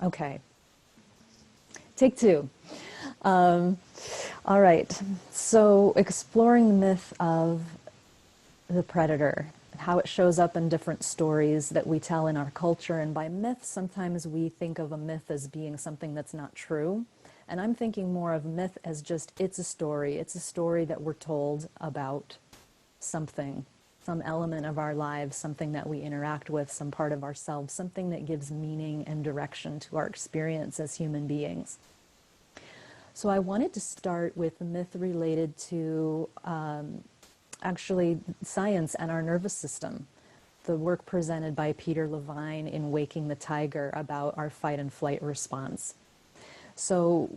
Okay, take two. All right, so exploring the myth of the predator, how it shows up in different stories that we tell in our culture. And by myth, sometimes we think of a myth as being something that's not true. And I'm thinking more of myth as just, it's a story. It's a story that we're told about something, some element of our lives, something that we interact with, some part of ourselves, something that gives meaning and direction to our experience as human beings. So I wanted to start with a myth related to actually science and our nervous system. The work presented by Peter Levine in Waking the Tiger about our fight and flight response. So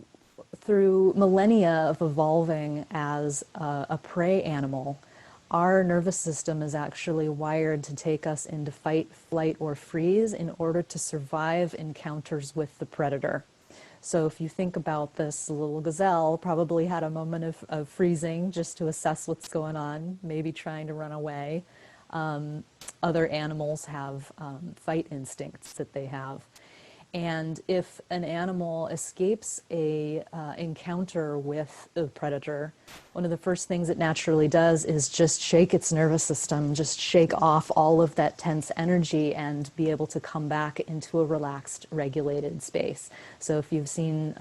through millennia of evolving as a prey animal, our nervous system is actually wired to take us into fight, flight, or freeze in order to survive encounters with the predator. So if you think about this little gazelle, probably had a moment of freezing just to assess what's going on, maybe trying to run away. Other animals have fight instincts that they have. And if an animal escapes a encounter with a predator, one of the first things it naturally does is just shake its nervous system, just shake off all of that tense energy and be able to come back into a relaxed, regulated space. So if you've seen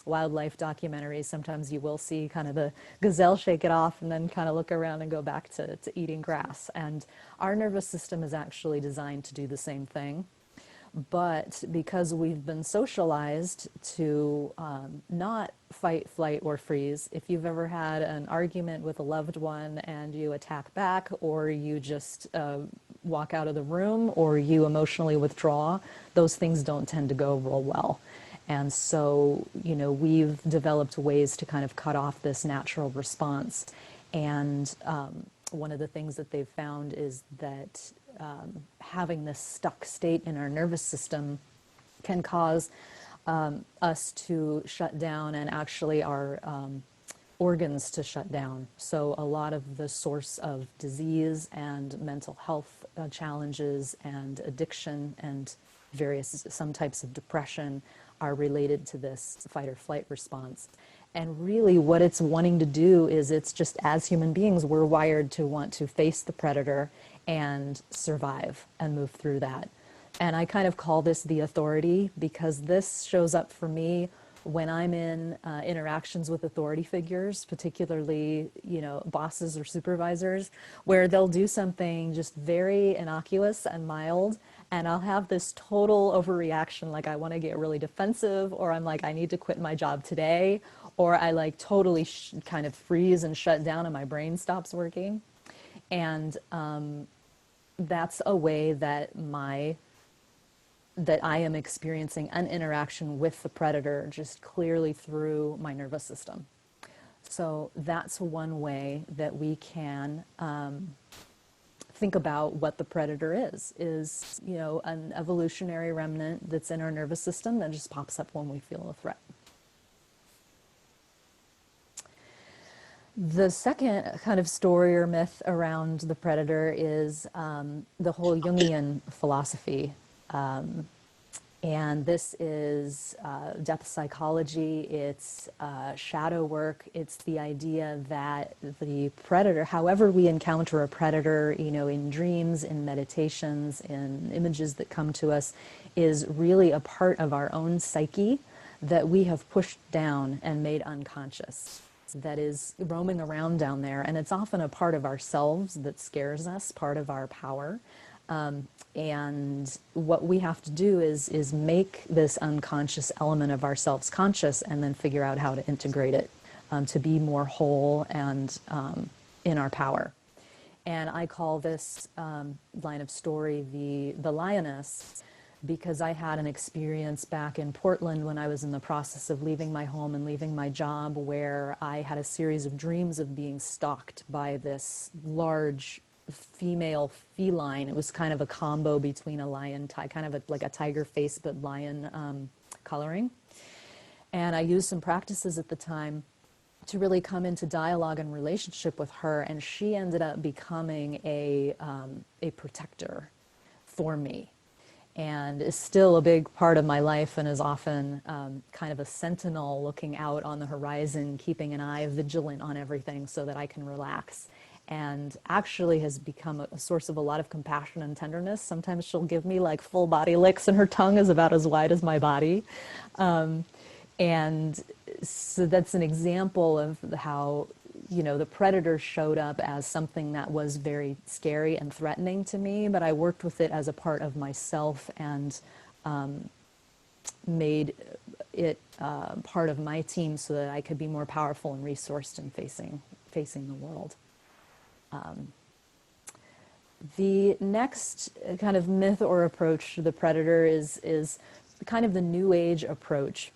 wildlife documentaries, sometimes you will see kind of the gazelle shake it off and then kind of look around and go back to eating grass. And our nervous system is actually designed to do the same thing. But because we've been socialized to not fight, flight, or freeze, if you've ever had an argument with a loved one and you attack back, or you just walk out of the room, or you emotionally withdraw, those things don't tend to go real well. And so, you know, we've developed ways to kind of cut off this natural response. And one of the things that they've found is that having this stuck state in our nervous system can cause us to shut down, and actually our organs to shut down. So a lot of the source of disease and mental health challenges and addiction and some types of depression are related to this fight or flight response. And really what it's wanting to do is, it's just, as human beings, we're wired to want to face the predator and survive and move through that. And I kind of call this the authority, because this shows up for me when I'm in interactions with authority figures, particularly, you know, bosses or supervisors, where they'll do something just very innocuous and mild, and I'll have this total overreaction, like I want to get really defensive, or I'm like, I need to quit my job today, or I like totally kind of freeze and shut down and my brain stops working. And that's a way that I am experiencing an interaction with the predator, just clearly through my nervous system. So that's one way that we can think about what the predator is, you know, an evolutionary remnant that's in our nervous system that just pops up when we feel a threat. The second kind of story or myth around the predator is the whole Jungian philosophy. And this is depth psychology, it's shadow work, it's the idea that the predator, however we encounter a predator, you know, in dreams, in meditations, in images that come to us, is really a part of our own psyche that we have pushed down and made unconscious, that is roaming around down there. And it's often a part of ourselves that scares us, part of our power. And what we have to do is make this unconscious element of ourselves conscious, and then figure out how to integrate it to be more whole and in our power. And I call this line of story the LIONESS, because I had an experience back in Portland when I was in the process of leaving my home and leaving my job, where I had a series of dreams of being stalked by this large female feline. It was kind of a combo between a lion, kind of like a tiger face, but lion coloring. And I used some practices at the time to really come into dialogue and relationship with her, and she ended up becoming a protector for me. and is still a big part of my life, and is often kind of a sentinel looking out on the horizon, keeping an eye vigilant on everything so that I can relax. And actually has become a source of a lot of compassion and tenderness. Sometimes she'll give me like full body licks, and her tongue is about as wide as my body. And so that's an example of how, you know, the predator showed up as something that was very scary and threatening to me, but I worked with it as a part of myself and made it part of my team so that I could be more powerful and resourced in facing the world. The next kind of myth or approach to the predator is kind of the New Age approach.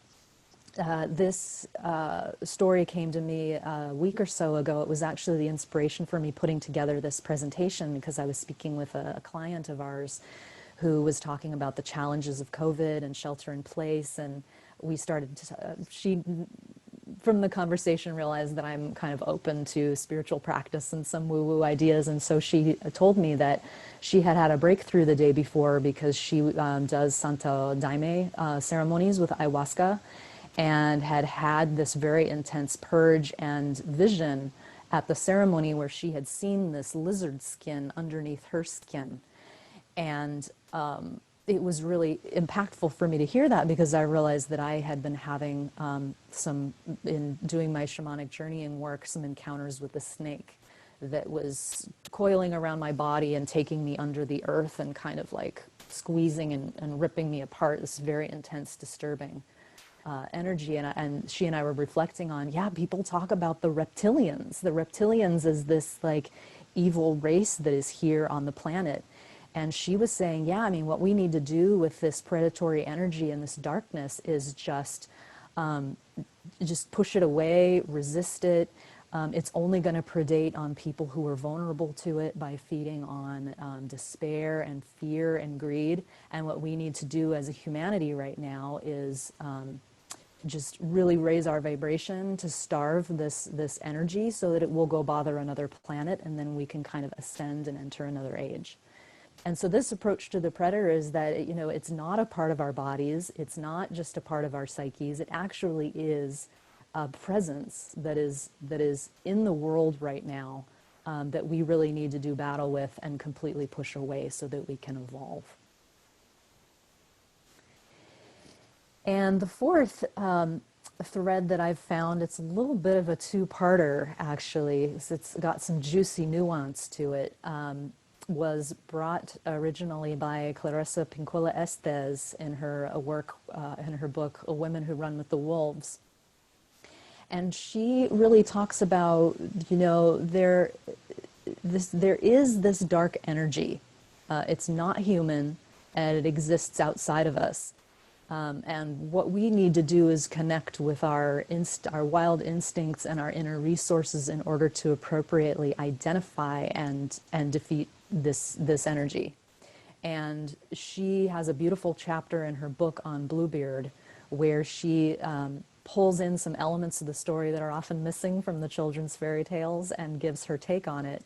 This story came to me a week or so ago. It was actually the inspiration for me putting together this presentation, because I was speaking with a client of ours who was talking about the challenges of COVID and shelter in place, and we started to, she from the conversation realized that I'm kind of open to spiritual practice and some woo-woo ideas, and so she told me that she had had a breakthrough the day before because she does Santo Daime ceremonies with ayahuasca, and had this very intense purge and vision at the ceremony where she had seen this lizard skin underneath her skin. And it was really impactful for me to hear that, because I realized that I had been having in doing my shamanic journeying work, some encounters with the snake that was coiling around my body and taking me under the earth and kind of like squeezing and ripping me apart. This very intense, disturbing energy. And she and I were reflecting on, yeah, people talk about the reptilians. The reptilians is this like evil race that is here on the planet. And she was saying, yeah, I mean, what we need to do with this predatory energy and this darkness is just push it away, resist it. It's only going to predate on people who are vulnerable to it by feeding on despair and fear and greed. And what we need to do as a humanity right now is just really raise our vibration to starve this energy so that it will go bother another planet, and then we can kind of ascend and enter another age. And so this approach to the predator is that, you know, it's not a part of our bodies, it's not just a part of our psyches, it actually is a presence that is in the world right now, that we really need to do battle with and completely push away so that we can evolve. And the fourth thread that I've found, it's a little bit of a two-parter actually, it's got some juicy nuance to it, was brought originally by Clarissa Pinkola Estes in her work, in her book, A Women Who Run with the Wolves. And she really talks about, you know, there is this dark energy. It's not human, and it exists outside of us. And what we need to do is connect with our wild instincts and our inner resources in order to appropriately identify and defeat this energy. And she has a beautiful chapter in her book on Bluebeard where she pulls in some elements of the story that are often missing from the children's fairy tales and gives her take on it.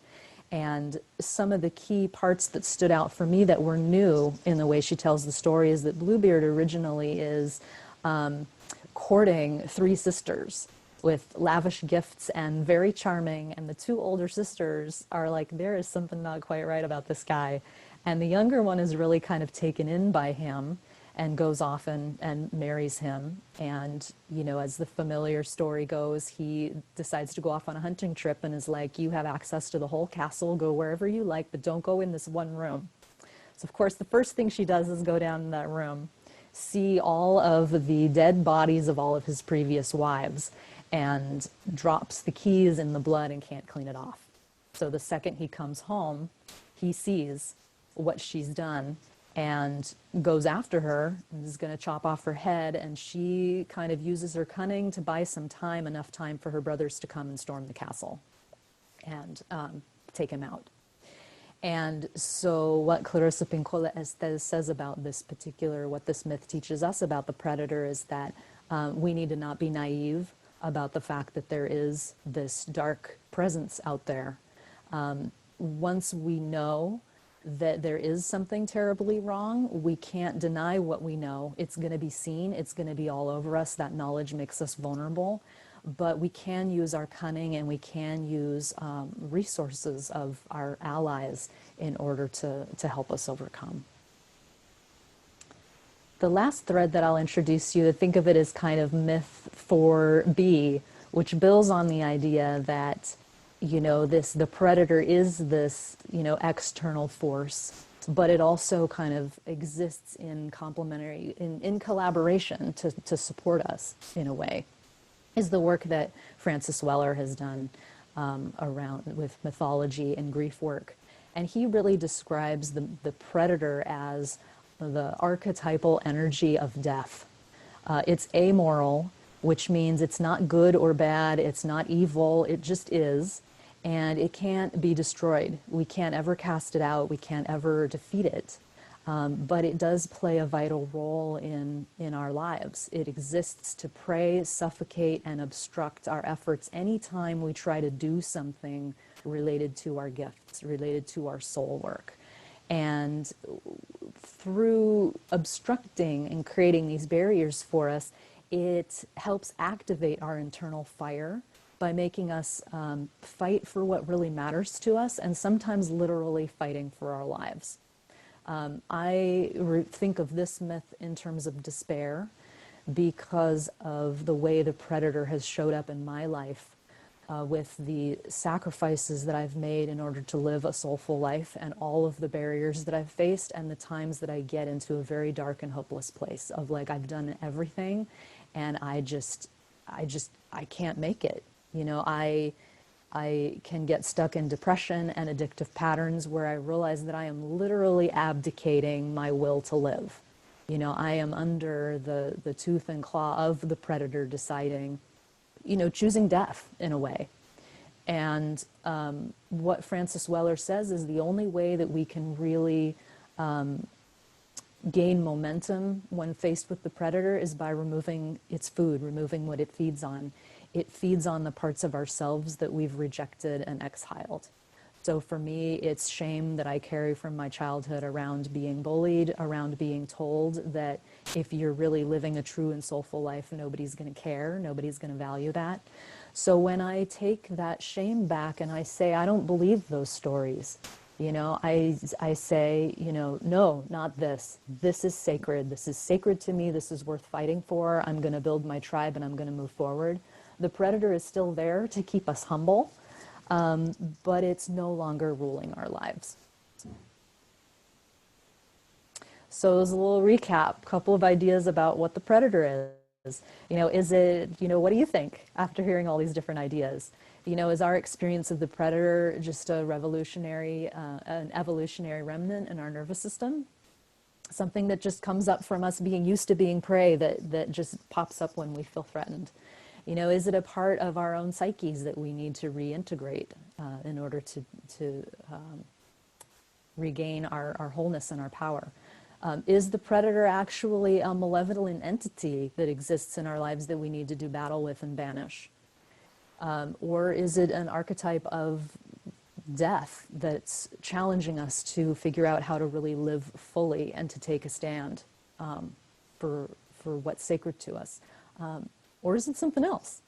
And some of the key parts that stood out for me that were new in the way she tells the story is that Bluebeard originally is courting three sisters with lavish gifts and very charming, and the two older sisters are like, there is something not quite right about this guy. And the younger one is really kind of taken in by him and goes off and marries him. And, you know, as the familiar story goes, he decides to go off on a hunting trip and is like, you have access to the whole castle, go wherever you like, but don't go in this one room. So, of course, the first thing she does is go down in that room, see all of the dead bodies of all of his previous wives, and drops the keys in the blood and can't clean it off. So the second he comes home, he sees what she's done and goes after her and is going to chop off her head, and she kind of uses her cunning to buy some time, enough time for her brothers to come and storm the castle and take him out. And so what Clarissa Pinkola Estes says about this particular, what this myth teaches us about the predator is that we need to not be naive about the fact that there is this dark presence out there. Once we know that there is something terribly wrong. We can't deny what we know. It's going to be seen. It's going to be all over us. That knowledge makes us vulnerable. But we can use our cunning, and we can use resources of our allies in order to help us overcome. The last thread that I'll introduce you to think of it as kind of myth 4B, which builds on the idea that, you know, the predator is this, you know, external force, but it also kind of exists in complementary, in collaboration to support us in a way, is the work that Francis Weller has done around with mythology and grief work. And he really describes the predator as the archetypal energy of death. It's amoral, which means it's not good or bad, it's not evil, it just is, and it can't be destroyed. We can't ever cast it out, we can't ever defeat it. But it does play a vital role in our lives. It exists to prey, suffocate, and obstruct our efforts anytime we try to do something related to our gifts, related to our soul work. And through obstructing and creating these barriers for us, it helps activate our internal fire by making us fight for what really matters to us, and sometimes literally fighting for our lives. I think of this myth in terms of despair because of the way the predator has showed up in my life with the sacrifices that I've made in order to live a soulful life, and all of the barriers that I've faced, and the times that I get into a very dark and hopeless place of like, I've done everything and I can't make it. You know, I can get stuck in depression and addictive patterns where I realize that I am literally abdicating my will to live. You know, I am under the tooth and claw of the predator deciding, you know, choosing death in a way. And what Francis Weller says is the only way that we can really gain momentum when faced with the predator is by removing its food, removing what it feeds on. It feeds on the parts of ourselves that we've rejected and exiled. So for me, it's shame that I carry from my childhood around being bullied, around being told that if you're really living a true and soulful life, nobody's going to care, nobody's going to value that. So when I take that shame back and I say, I don't believe those stories, you know, I say, you know, no, not this. This is sacred. This is sacred to me. This is worth fighting for. I'm going to build my tribe and I'm going to move forward. The predator is still there to keep us humble. But it's no longer ruling our lives. So as a little recap, a couple of ideas about what the predator is. You know, is it, you know, what do you think after hearing all these different ideas? You know, is our experience of the predator just a revolutionary, an evolutionary remnant in our nervous system? Something that just comes up from us being used to being prey that just pops up when we feel threatened? You know, is it a part of our own psyches that we need to reintegrate in order to regain our wholeness and our power? Is the predator actually a malevolent entity that exists in our lives that we need to do battle with and banish? Or is it an archetype of death that's challenging us to figure out how to really live fully and to take a stand for what's sacred to us? Or is it something else?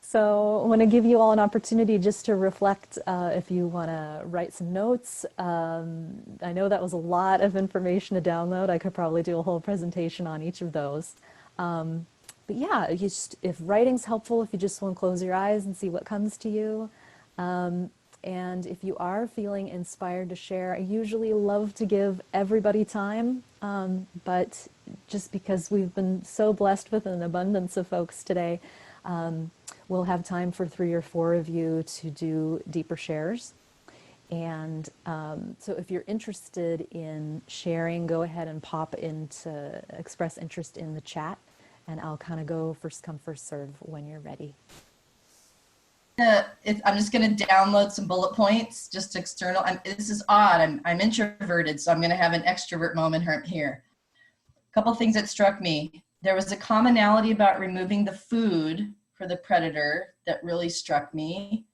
So I want to give you all an opportunity just to reflect if you want to write some notes. I know that was a lot of information to download. I could probably do a whole presentation on each of those. But yeah, if writing's helpful, if you just want to close your eyes and see what comes to you. And if you are feeling inspired to share, I usually love to give everybody time, but just because we've been so blessed with an abundance of folks today, we'll have time for 3 or 4 of you to do deeper shares. And so if you're interested in sharing, go ahead and pop into express interest in the chat, and I'll kind of go first come, first serve when you're ready. I'm just going to download some bullet points, just external. This is odd. I'm introverted, so I'm going to have an extrovert moment here. A couple things that struck me. There was a commonality about removing the food for the predator that really struck me.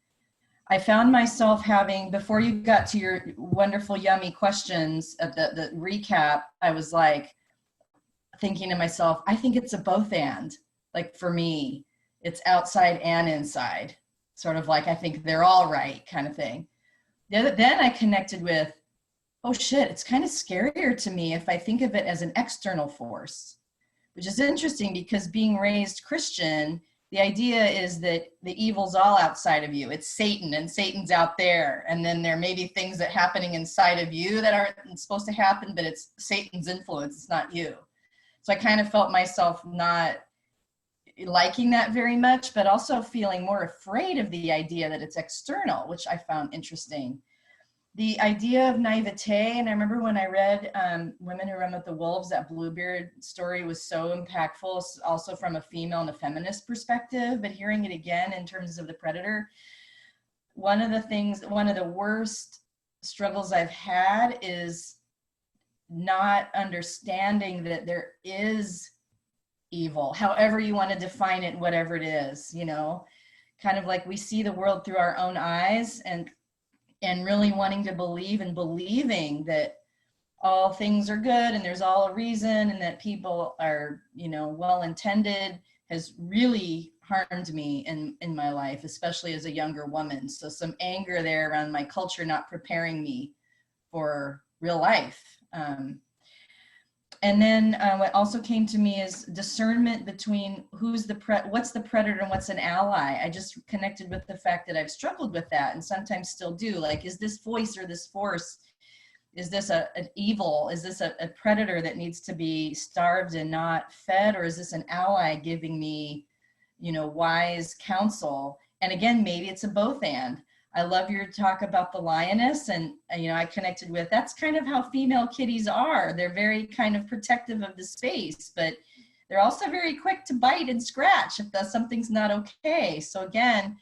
I found myself having, before you got to your wonderful, yummy questions at the recap, I was like thinking to myself, I think it's a both and. Like for me, it's outside and inside. Sort of like I think they're all right kind of thing. Then I connected with, oh shit, it's kind of scarier to me if I think of it as an external force, which is interesting because being raised Christian, the idea is that the evil's all outside of you. It's Satan, and Satan's out there. And then there may be things that happening inside of you that aren't supposed to happen, but it's Satan's influence. It's not you. So I kind of felt myself not liking that very much, but also feeling more afraid of the idea that it's external, which I found interesting. The idea of naivete, and I remember when I read Women Who Run with the Wolves, that Bluebeard story was so impactful, also from a female and a feminist perspective, but hearing it again in terms of the predator, one of the worst struggles I've had is not understanding that there is evil, however you want to define it, whatever it is, you know, kind of like we see the world through our own eyes, and really wanting to believe and believing that all things are good and there's all a reason and that people are, you know, well-intended has really harmed me in my life, especially as a younger woman. So some anger there around my culture not preparing me for real life. And then what also came to me is discernment between what's the predator and what's an ally. I just connected with the fact that I've struggled with that and sometimes still do. Like, is this voice or this force, is this an evil? Is this a predator that needs to be starved and not fed? Or is this an ally giving me, you know, wise counsel? And again, maybe it's a both and. I love your talk about the lioness, and you know, I connected with, that's kind of how female kitties are. They're very kind of protective of the space, but they're also very quick to bite and scratch if something's not okay. So again,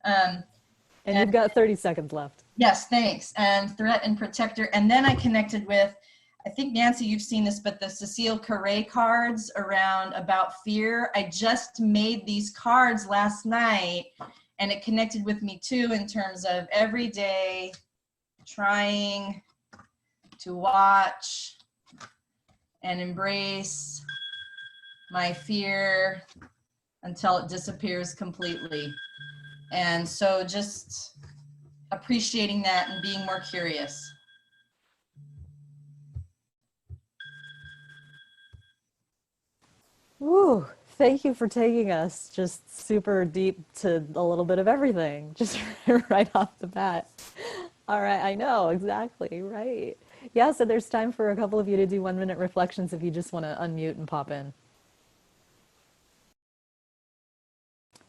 and you've got 30 seconds left. Yes, thanks. And threat and protector. And then I connected with, I think Nancy, you've seen this, but the Cecile Carré cards around about fear. I just made these cards last night, and it connected with me too in terms of every day trying to watch and embrace my fear until it disappears completely. And so just appreciating that and being more curious. Woo, thank you for taking us just super deep to a little bit of everything, just right off the bat. All right, I know, exactly, right. Yeah, so there's time for a couple of you to do 1-minute reflections if you just want to unmute and pop in.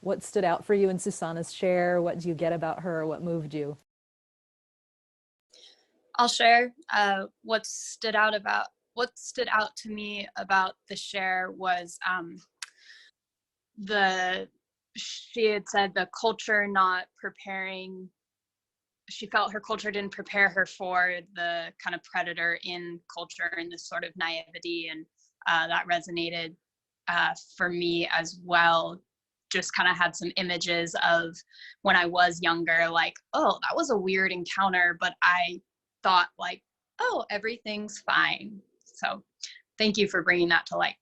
What stood out for you in Susanna's share? What did you get about her? What moved you? I'll share what stood out to me about the share was she had said the culture not preparing. She felt her culture didn't prepare her for the kind of predator in culture and this sort of naivety, and that resonated for me as well. Just kind of had some images of when I was younger, like, oh, that was a weird encounter, but I thought like, oh, everything's fine. So thank you for bringing that to light.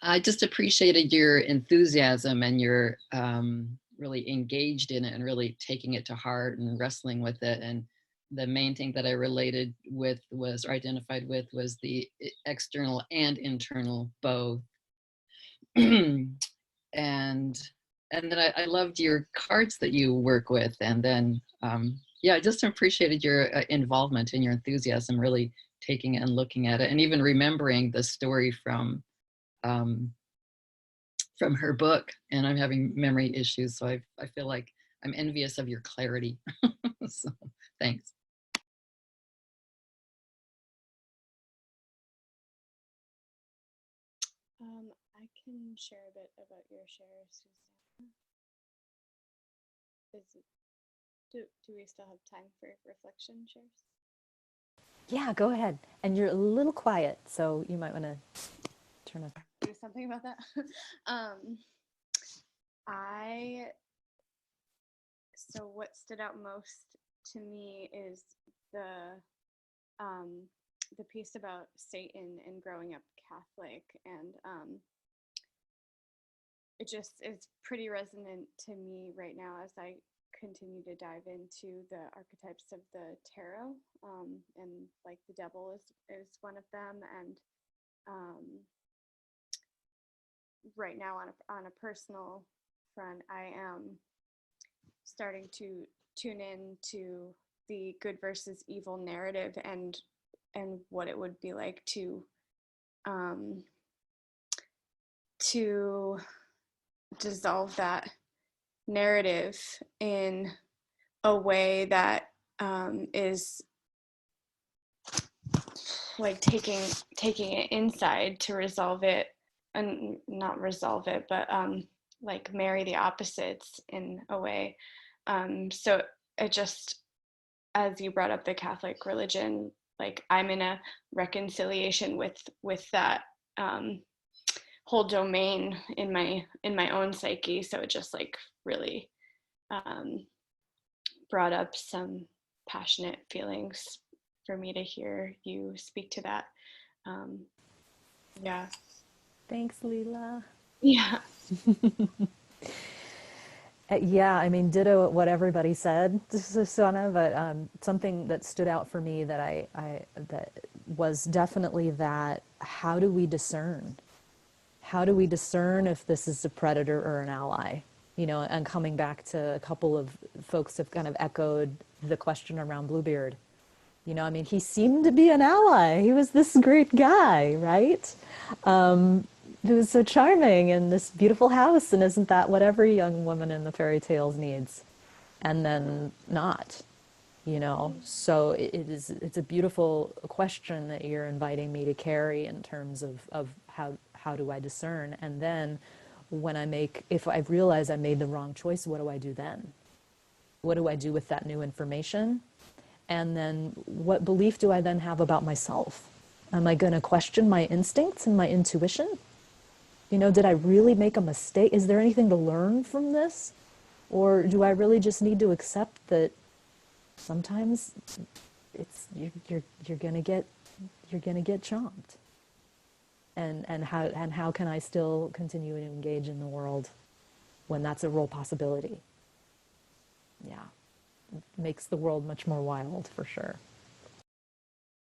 I just appreciated your enthusiasm and your really engaged in it and really taking it to heart and wrestling with it. And the main thing that I related with was, or identified with, was the external and internal both. and then I loved your cards that you work with. And then, yeah, I just appreciated your involvement and your enthusiasm, really taking it and looking at it, and even remembering the story from her book. And I'm having memory issues, so I feel like I'm envious of your clarity. So thanks. I can share a bit about your share, Susanna. Do we still have time for reflection shares? Yeah, go ahead. And you're a little quiet, so you might want to turn up. Do something about that. So what stood out most to me is the piece about Satan and growing up Catholic, and it just is pretty resonant to me right now as I continue to dive into the archetypes of the tarot, and like the devil is one of them, and right now on a personal front, I am starting to tune in to the good versus evil narrative, and what it would be like to dissolve that narrative in a way that is like taking it inside to resolve it, and not resolve it, but like marry the opposites in a way. So it just, as you brought up the Catholic religion, like I'm in a reconciliation with that whole domain in my own psyche. So it just like really brought up some passionate feelings for me to hear you speak to that. Yeah. Thanks, Leela. Yeah. Yeah, I mean, ditto what everybody said, Susanna, but something that stood out for me that that was definitely that, how do we discern? How do we discern if this is a predator or an ally? You know, and coming back to a couple of folks have kind of echoed the question around Bluebeard. You know, I mean, he seemed to be an ally. He was this great guy, right? He was so charming in this beautiful house, and isn't that what every young woman in the fairy tales needs? And then not, you know? So it's a beautiful question that you're inviting me to carry in terms of how do I discern? And then if I realize I made the wrong choice, what do I do then? What do I do with that new information? And then what belief do I then have about myself? Am I going to question my instincts and my intuition? You know, did I really make a mistake? Is there anything to learn from this? Or do I really just need to accept that sometimes you're going to get chomped? And how can I still continue to engage in the world when that's a real possibility? Yeah. It makes the world much more wild, for sure.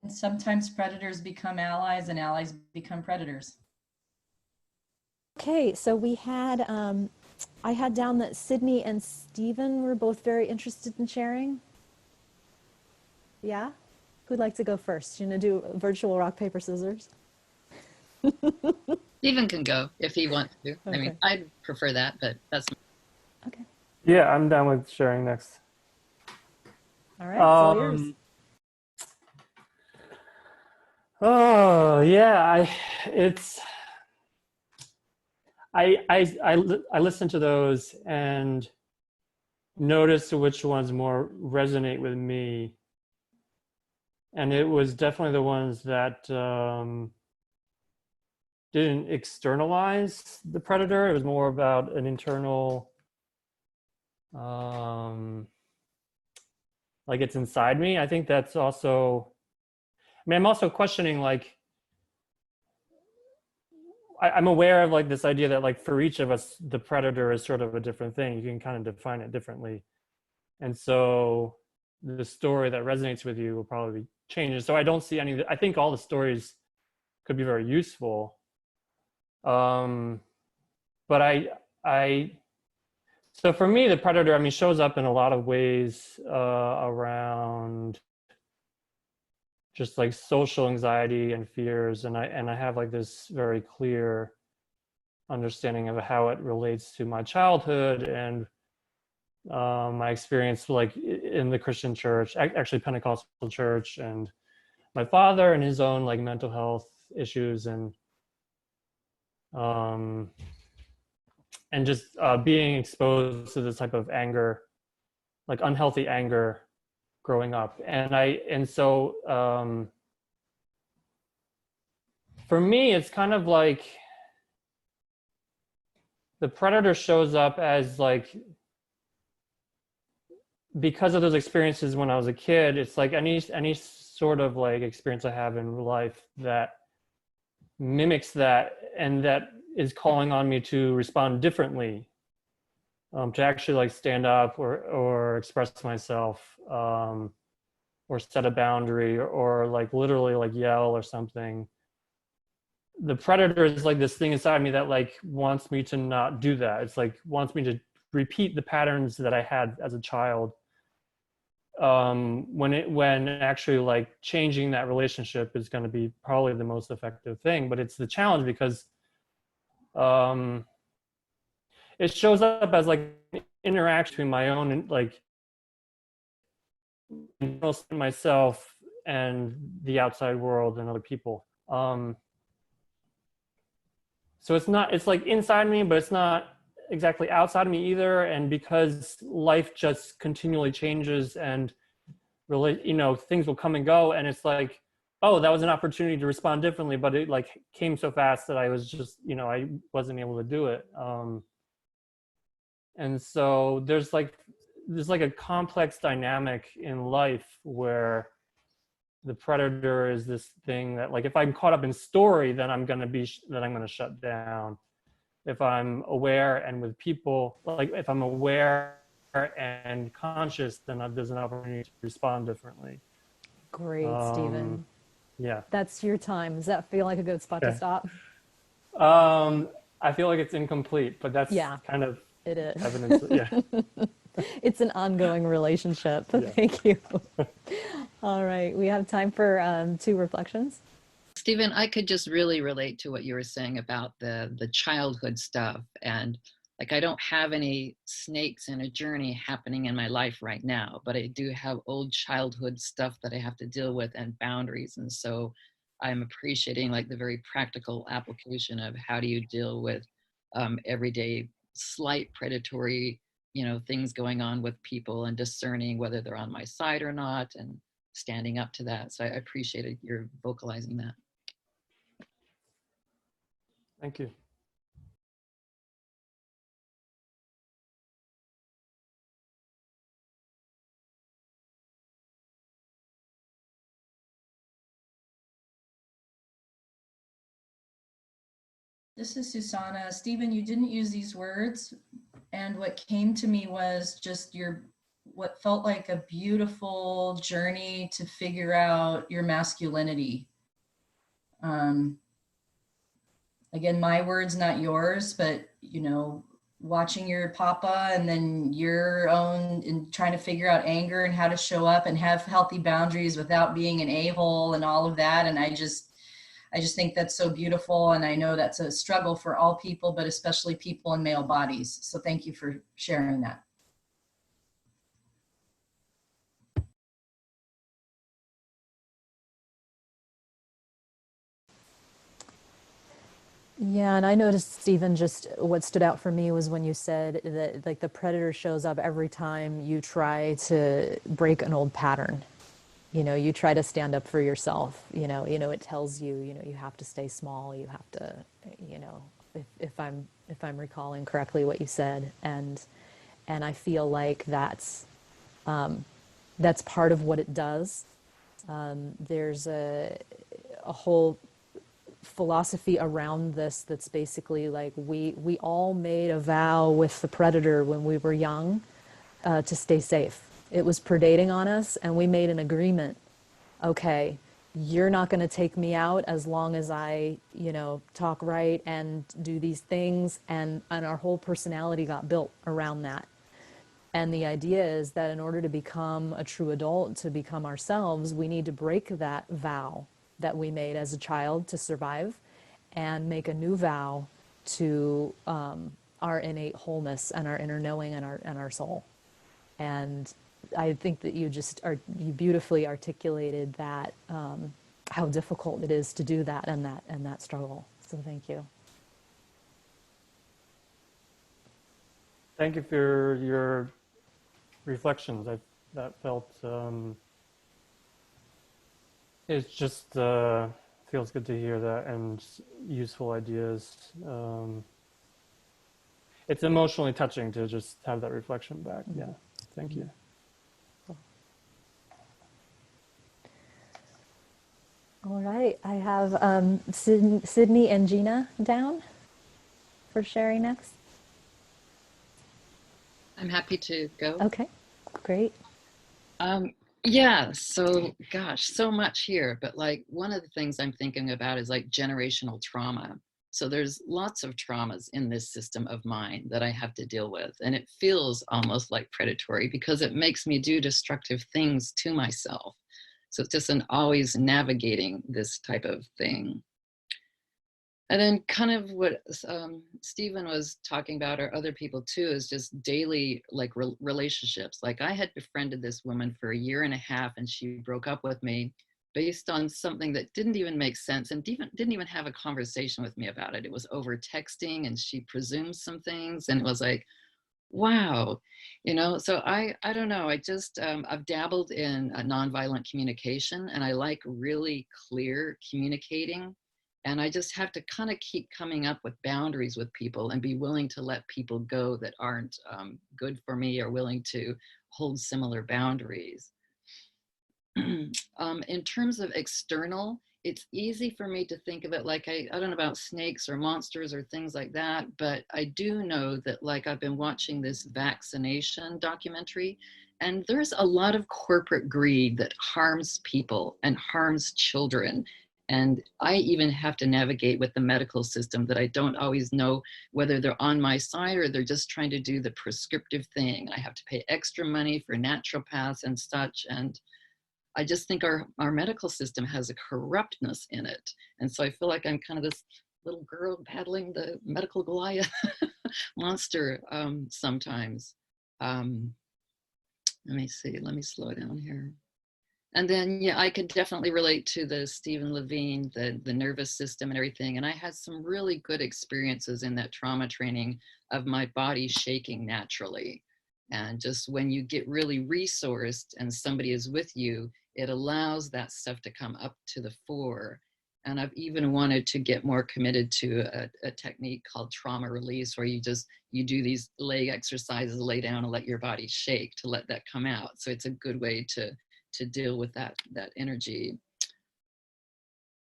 And sometimes predators become allies and allies become predators. Okay, so we had, I had down that Sydney and Stephen were both very interested in sharing. Yeah? Who'd like to go first? You gonna do virtual rock, paper, scissors? Stephen can go if he wants to. Okay. I mean, I'd prefer that, but that's... Okay. Yeah, I'm down with sharing next. All right, it's all yours. Oh yeah, I listen to those and notice which ones more resonate with me, and it was definitely the ones that didn't externalize the predator. It was more about an internal, like it's inside me. I think that's also, I mean, I'm also questioning, like, I'm aware of like this idea that like for each of us, the predator is sort of a different thing. You can kind of define it differently. And so the story that resonates with you will probably change. So I don't see any, I think all the stories could be very useful. But so for me, the predator, I mean, shows up in a lot of ways around just like social anxiety and fears. And I have like this very clear understanding of how it relates to my childhood and my experience like in the Christian church, actually Pentecostal church, and my father and his own like mental health issues, and just being exposed to this type of anger like unhealthy anger growing up. And so for me, it's kind of like the predator shows up as like, because of those experiences when I was a kid, it's like any sort of like experience I have in life that mimics that, and that is calling on me to respond differently, to actually like stand up or express myself, or set a boundary, or like literally like yell or something. The predator is like this thing inside me that like wants me to not do that. It's like wants me to repeat the patterns that I had as a child, when actually like changing that relationship is going to be probably the most effective thing. But it's the challenge because it shows up as like interaction between my own and like myself and the outside world and other people. So it's like inside me, but it's not exactly outside of me either. And because life just continually changes and really, things will come and go, and it's like, oh, that was an opportunity to respond differently, but it like came so fast that I was just, I wasn't able to do it. And so there's like a complex dynamic in life where the predator is this thing that like, if I'm caught up in story, then I'm going to shut down. If I'm aware and with people, like if I'm aware and conscious, then there's an opportunity to respond differently. Great, Stephen. Yeah. That's your time. Does that feel like a good spot to stop? I feel like it's incomplete, but that's kind of it is. Evidence. Yeah. It's an ongoing relationship. Yeah. Thank you. All right. We have time for 2 reflections. Stephen, I could just really relate to what you were saying about the childhood stuff. And like, I don't have any snakes in a journey happening in my life right now, but I do have old childhood stuff that I have to deal with and boundaries. And so I'm appreciating like the very practical application of how do you deal with everyday slight predatory, things going on with people, and discerning whether they're on my side or not, and standing up to that. So I appreciated your vocalizing that. Thank you. This is Susanna. Stephen, you didn't use these words. And what came to me was just what felt like a beautiful journey to figure out your masculinity. Again, my words, not yours, but watching your papa and then your own, and trying to figure out anger and how to show up and have healthy boundaries without being an a-hole and all of that. And I just think that's so beautiful. And I know that's a struggle for all people, but especially people in male bodies. So thank you for sharing that. Yeah, and I noticed, Stephen, just what stood out for me was when you said that like the predator shows up every time you try to break an old pattern. You try to stand up for yourself. It tells you, you have to stay small. You have to, if I'm recalling correctly what you said, and I feel like that's part of what it does. There's a whole philosophy around this that's basically like we all made a vow with the predator when we were young to stay safe. It was predating on us, and we made an agreement. Okay, you're not going to take me out as long as I, talk right and do these things, and our whole personality got built around that. And the idea is that in order to become a true adult, to become ourselves, we need to break that vow that we made as a child to survive, and make a new vow to our innate wholeness and our inner knowing and our soul. And I think that you beautifully articulated that, how difficult it is to do that, and that struggle. So thank you. Thank you for your reflections. That felt, it's just feels good to hear that, and useful ideas. It's emotionally touching to just have that reflection back. Yeah, thank you. All right, I have Sydney and Gina down for sharing next. I'm happy to go. Okay, great. Yeah, so gosh, so much here, but like one of the things I'm thinking about is like generational trauma. So there's lots of traumas in this system of mine that I have to deal with, and it feels almost like predatory because it makes me do destructive things to myself. So it's just an always navigating this type of thing. And then kind of what Stephen was talking about, or other people too, is just daily like relationships. Like I had befriended this woman for 1.5 years and she broke up with me based on something that didn't even make sense, and didn't even have a conversation with me about it. It was over texting, and she presumed some things, and it was like, wow, you know. So I don't know, I just I've dabbled in a nonviolent communication, and I like really clear communicating. And I just have to kind of keep coming up with boundaries with people and be willing to let people go that aren't good for me, or willing to hold similar boundaries. In terms of external, it's easy for me to think of it like I don't know about snakes or monsters or things like that, but I do know that, like, I've been watching this vaccination documentary, and there's a lot of corporate greed that harms people and harms children. And I even have to navigate with the medical system that I don't always know whether they're on my side or they're just trying to do the prescriptive thing. I have to pay extra money for naturopaths and such. And I just think our medical system has a corruptness in it. And so I feel like I'm kind of this little girl battling the medical Goliath monster sometimes. Let me see, let me slow down here. And then, yeah, I could definitely relate to the Peter Levine, the nervous system and everything. And I had some really good experiences in that trauma training of my body shaking naturally. And just when you get really resourced and somebody is with you, it allows that stuff to come up to the fore. And I've even wanted to get more committed to a technique called trauma release, where you do these leg exercises, lay down and let your body shake to let that come out. So it's a good way to deal with that energy.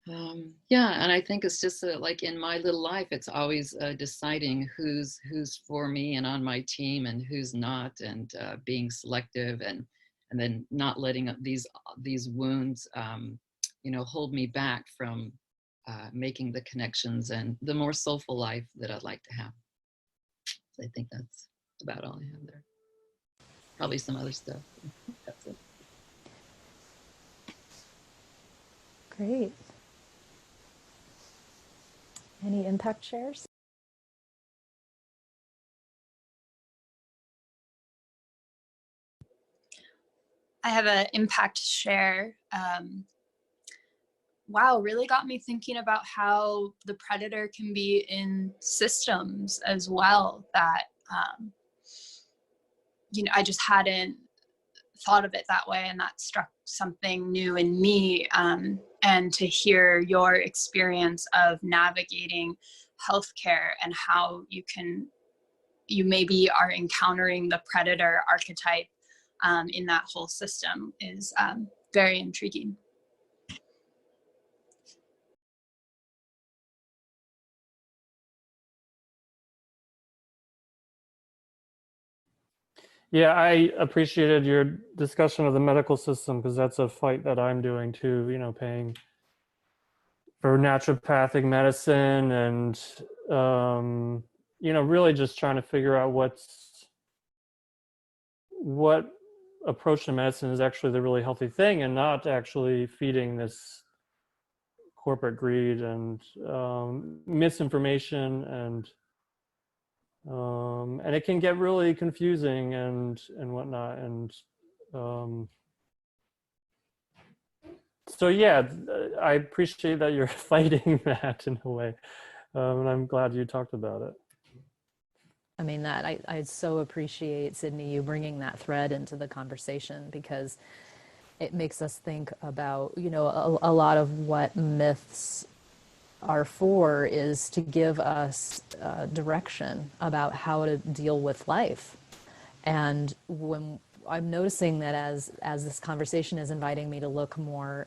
Yeah, and I think it's just like in my little life, it's always deciding who's for me and on my team and who's not, and being selective, and then not letting these wounds, you know, hold me back from making the connections and the more soulful life that I'd like to have. So I think that's about all I have there. Probably some other stuff. That's it. Great. Any impact shares? I have an impact share. Wow, really got me thinking about how the predator can be in systems as well, that, you know, I just hadn't thought of it that way, and that struck something new in me. And to hear your experience of navigating healthcare and how you maybe are encountering the predator archetype in that whole system is very intriguing. Yeah, I appreciated your discussion of the medical system, because that's a fight that I'm doing too, you know, paying for naturopathic medicine, and, you know, really just trying to figure out what approach to medicine is actually the really healthy thing, and not actually feeding this corporate greed and misinformation, and it can get really confusing and whatnot. And so yeah, I appreciate that you're fighting that in a way, and I'm glad you talked about it. I mean, that I so appreciate, Sydney, you bringing that thread into the conversation, because it makes us think about, you know, a lot of what myths are for is to give us direction about how to deal with life. And when I'm noticing that as this conversation is inviting me to look more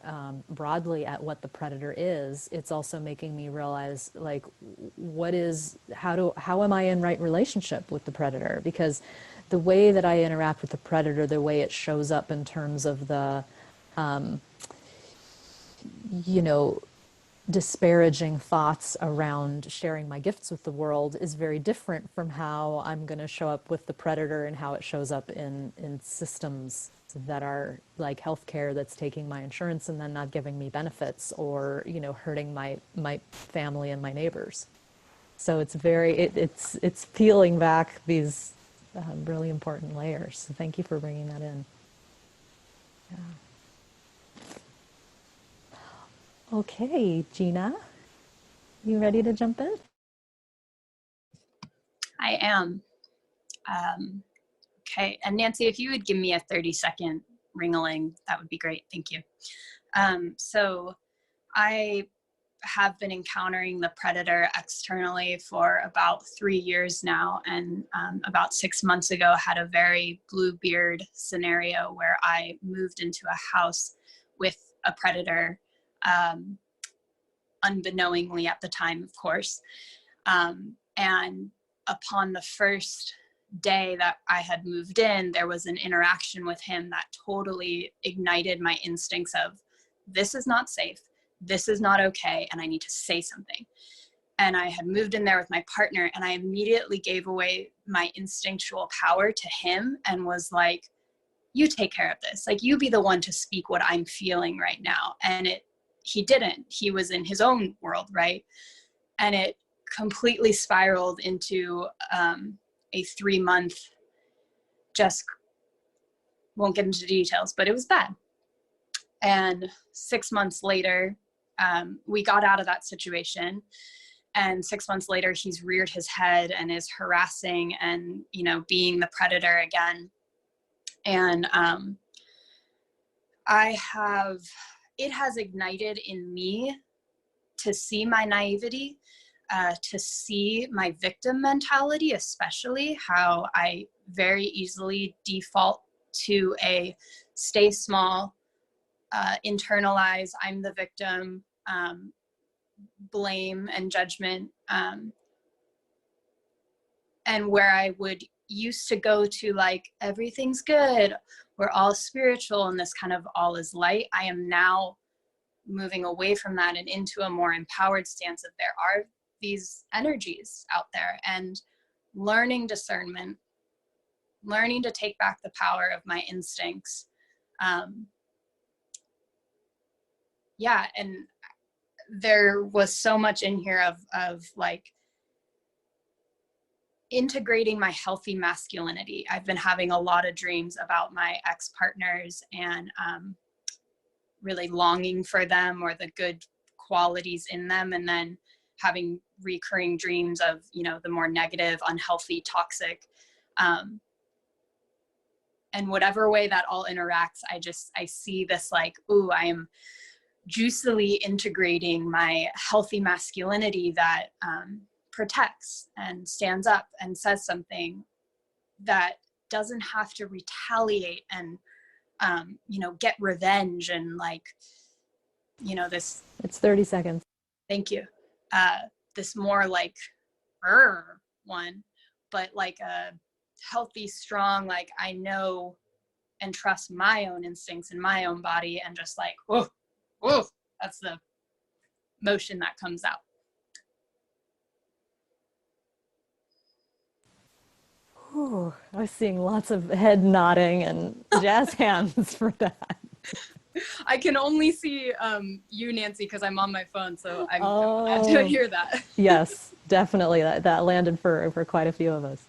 broadly at what the predator is, it's also making me realize, like, how am I in right relationship with the predator? Because the way that I interact with the predator, the way it shows up in terms of the, you know, disparaging thoughts around sharing my gifts with the world is very different from how I'm going to show up with the predator and how it shows up in systems that are like healthcare that's taking my insurance and then not giving me benefits, or, you know, hurting my family and my neighbors. So it's it's peeling back these really important layers. So thank you for bringing that in. Yeah. Okay, Gina, you ready to jump in? I am. Okay, and Nancy, if you would give me a 30-second ring-a-ling, that would be great. Thank you. So I have been encountering the predator externally for about 3 years now, and about 6 months ago had a very Bluebeard scenario where I moved into a house with a predator, unbeknowingly at the time, of course. And upon the first day that I had moved in, there was an interaction with him that totally ignited my instincts of, this is not safe, this is not okay, and I need to say something. And I had moved in there with my partner, and I immediately gave away my instinctual power to him and was like, you take care of this. Like, you be the one to speak what I'm feeling right now. And he didn't. He was in his own world, right? And it completely spiraled into a 3-month, just won't get into details, but it was bad. And 6 months later, we got out of that situation. And 6 months later, he's reared his head and is harassing and, you know, being the predator again. And it has ignited in me to see my naivety, to see my victim mentality, especially how I very easily default to a stay small, internalize, I'm the victim, blame and judgment. And where I would used to go to like, everything's good, we're all spiritual, and this kind of all is light, I am now moving away from that and into a more empowered stance of there are these energies out there, and learning discernment, learning to take back the power of my instincts. Yeah, and there was so much in here of like integrating my healthy masculinity. I've been having a lot of dreams about my ex-partners and really longing for them or the good qualities in them, and then having recurring dreams of, you know, the more negative, unhealthy, toxic, and whatever way that all interacts, I see this like, ooh, I am juicily integrating my healthy masculinity that protects and stands up and says something, that doesn't have to retaliate and you know, get revenge and like, you know, this. It's 30 seconds. Thank you. This more like one, but like a healthy, strong, like I know and trust my own instincts in my own body, and just like, whoa, whoa, that's the motion that comes out. Whew, I was seeing lots of head nodding and jazz hands for that. I can only see you, Nancy, because I'm on my phone, so I'm glad to hear that. Yes, definitely. That landed for quite a few of us.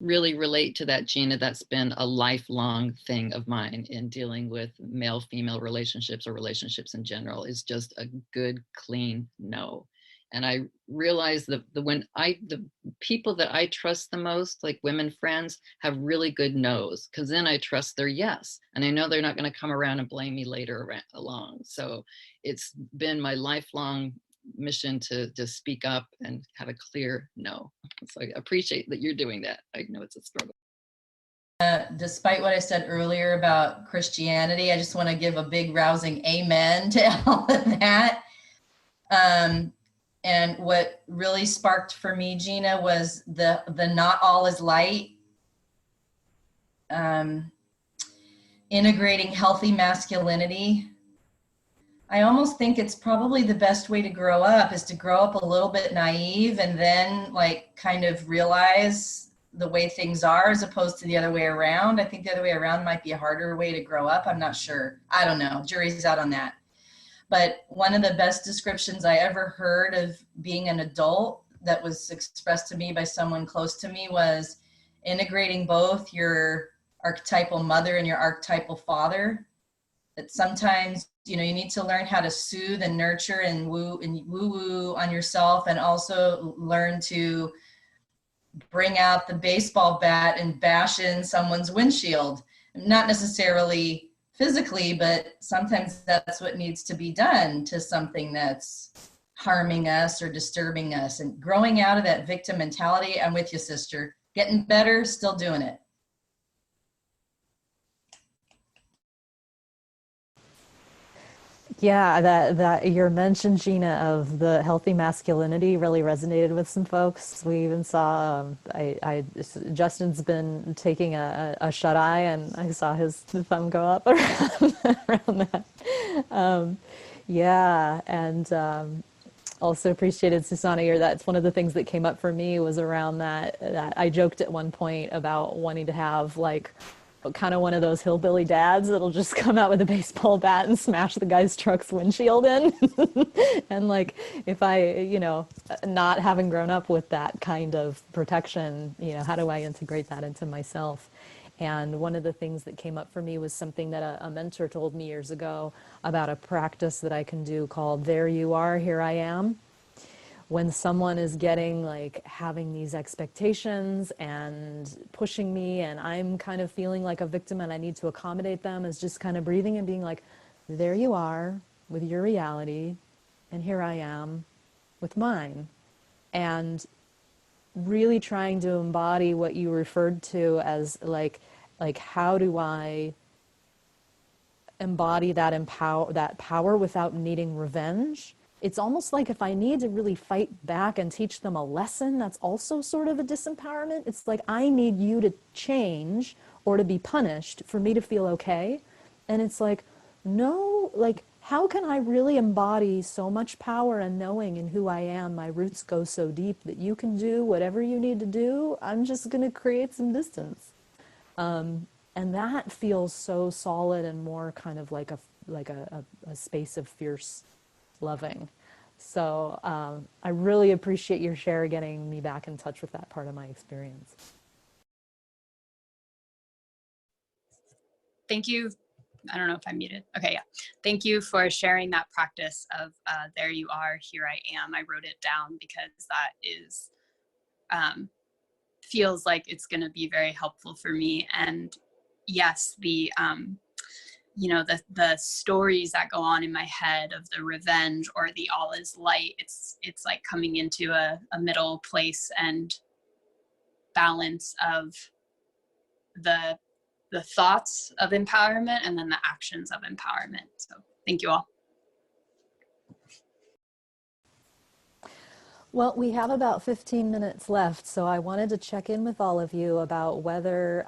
Really relate to that, Gina. That's been a lifelong thing of mine in dealing with male-female relationships or relationships in general, is just a good, clean no. And I realized that the people that I trust the most, like women friends, have really good no's, because then I trust their yes. And I know they're not going to come around and blame me later along. So it's been my lifelong mission to speak up and have a clear no. So I appreciate that you're doing that. I know it's a struggle. Despite what I said earlier about Christianity, I just want to give a big rousing amen to all of that. And what really sparked for me, Gina, was the not all is light, integrating healthy masculinity. I almost think it's probably the best way to grow up is to grow up a little bit naive and then like kind of realize the way things are as opposed to the other way around. I think the other way around might be a harder way to grow up. I'm not sure. I don't know. Jury's out on that. But one of the best descriptions I ever heard of being an adult that was expressed to me by someone close to me was integrating both your archetypal mother and your archetypal father. That sometimes, you know, you need to learn how to soothe and nurture and woo on yourself, and also learn to bring out the baseball bat and bash in someone's windshield. Not necessarily physically, but sometimes that's what needs to be done to something that's harming us or disturbing us. And growing out of that victim mentality, I'm with you, sister. Getting better, still doing it. Yeah, that your mention, Gina, of the healthy masculinity really resonated with some folks. We even saw, Justin's been taking a shut eye, and I saw his thumb go up around that. Yeah, and also appreciated, Susanna, that's one of the things that came up for me was around that I joked at one point about wanting to have like kind of one of those hillbilly dads that'll just come out with a baseball bat and smash the guy's truck's windshield in. And like, if I, not having grown up with that kind of protection, how do I integrate that into myself? And one of the things that came up for me was something that a mentor told me years ago about a practice that I can do called "There You Are, Here I Am." When someone is getting having these expectations and pushing me, and I'm kind of feeling like a victim and I need to accommodate them, is just kind of breathing and being like, there you are with your reality, and here I am with mine. And really trying to embody what you referred to as like how do I embody that power without needing revenge? It's almost like if I need to really fight back and teach them a lesson, that's also sort of a disempowerment. It's like, I need you to change or to be punished for me to feel okay. And it's like, no, how can I really embody so much power and knowing in who I am? My roots go so deep that you can do whatever you need to do. I'm just going to create some distance. And that feels so solid and more kind of like a space of fierce loving. So I really appreciate your share getting me back in touch with that part of my experience. Thank you. I don't know if I'm muted. Okay, yeah. Thank you for sharing that practice of there you are, here I am. I wrote it down because that is feels like it's going to be very helpful for me. And yes, the stories that go on in my head of the revenge or the all is light, it's like coming into a middle place and balance of the thoughts of empowerment and then the actions of empowerment. So thank you all. Well, we have about 15 minutes left, so I wanted to check in with all of you about whether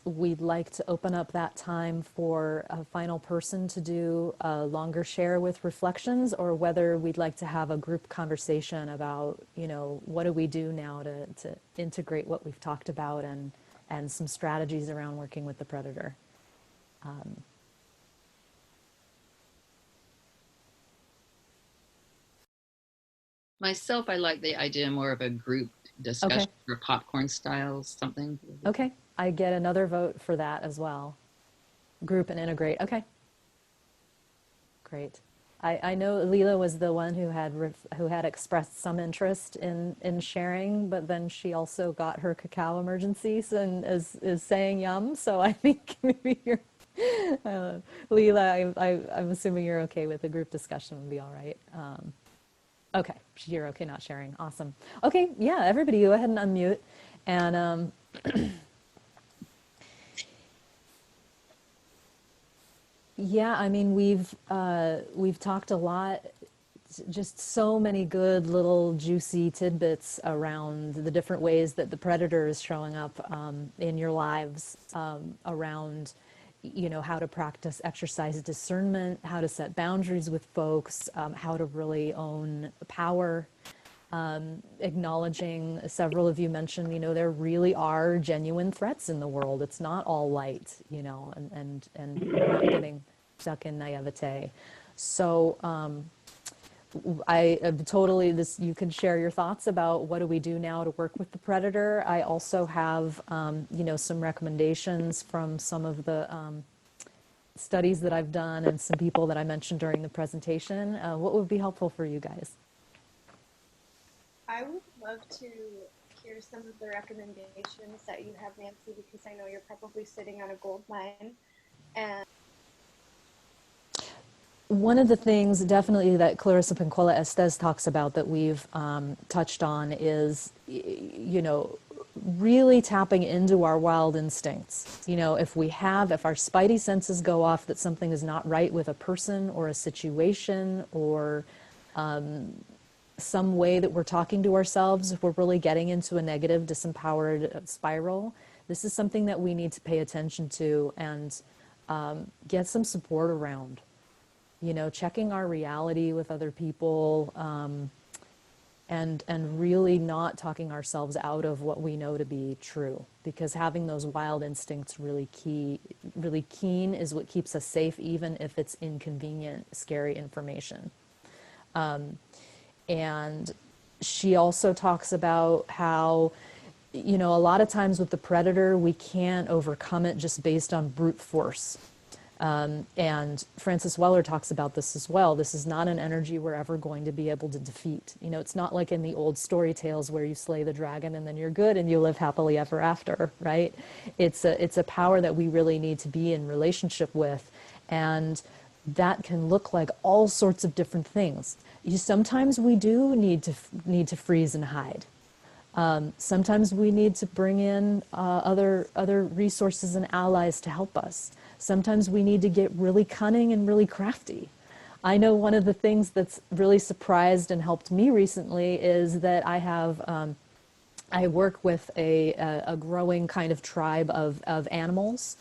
we'd like to open up that time for a final person to do a longer share with reflections, or whether we'd like to have a group conversation about, what do we do now to integrate what we've talked about and some strategies around working with the predator. Myself, I like the idea more of a group discussion or popcorn style something. Okay, I get another vote for that as well. Group and integrate. Okay, great. I know Leela was the one who had expressed some interest in sharing, but then she also got her cacao emergencies and is saying yum. So I think maybe you're, Leela. I'm assuming you're okay with the group discussion would be all right. Okay, you're okay not sharing. Awesome. Okay, yeah, everybody go ahead and unmute. And yeah, I mean, we've talked a lot, just so many good little juicy tidbits around the different ways that the predator is showing up in your lives, around, you know, how to practice exercise discernment, how to set boundaries with folks, how to really own power, acknowledging, several of you mentioned, you know, there really are genuine threats in the world. It's not all light, you know, and not getting stuck in naivete. So I totally, this, you can share your thoughts about what do we do now to work with the predator. I also have, you know, some recommendations from some of the studies that I've done and some people that I mentioned during the presentation. What would be helpful for you guys? I would love to hear some of the recommendations that you have, Nancy, because I know you're probably sitting on a gold mine. And one of the things definitely that Clarissa Pinkola Estes talks about that we've touched on is, you know, really tapping into our wild instincts. You know, if our spidey senses go off that something is not right with a person or a situation or some way that we're talking to ourselves, if we're really getting into a negative, disempowered spiral, this is something that we need to pay attention to and get some support around. You know, checking our reality with other people, and really not talking ourselves out of what we know to be true, because having those wild instincts really keen is what keeps us safe, even if it's inconvenient, scary information. And she also talks about how, you know, a lot of times with the predator, we can't overcome it just based on brute force. And Francis Weller talks about this as well. This is not an energy we're ever going to be able to defeat. You know, it's not like in the old story tales where you slay the dragon and then you're good and you live happily ever after, right? It's a power that we really need to be in relationship with. And that can look like all sorts of different things. Sometimes we do need to freeze and hide. Sometimes we need to bring in other resources and allies to help us. Sometimes we need to get really cunning and really crafty. I know one of the things that's really surprised and helped me recently is that I work with a growing kind of tribe of animals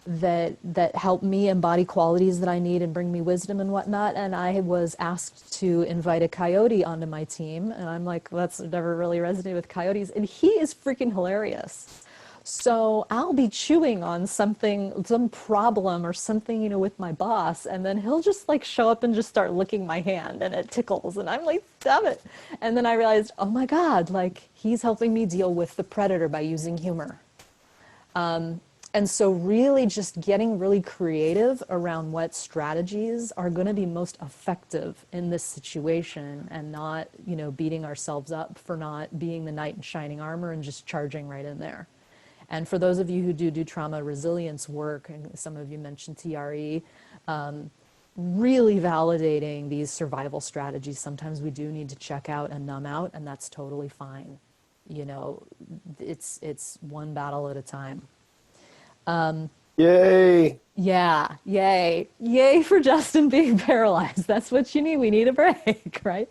that help me embody qualities that I need and bring me wisdom and whatnot. And I was asked to invite a coyote onto my team. And I'm like, well, that's never really resonated with coyotes. And he is freaking hilarious. So I'll be chewing on something, some problem or something, you know, with my boss. And then he'll just like show up and just start licking my hand and it tickles. And I'm like, stop it. And then I realized, oh my God, like he's helping me deal with the predator by using humor. And so really just getting really creative around what strategies are going to be most effective in this situation and not, you know, beating ourselves up for not being the knight in shining armor and just charging right in there. And for those of you who do trauma resilience work, and some of you mentioned TRE, really validating these survival strategies. Sometimes we do need to check out and numb out, and that's totally fine. You know, it's one battle at a time. Yay! Yeah, yay for Justin being paralyzed. That's what you need. We need a break, right?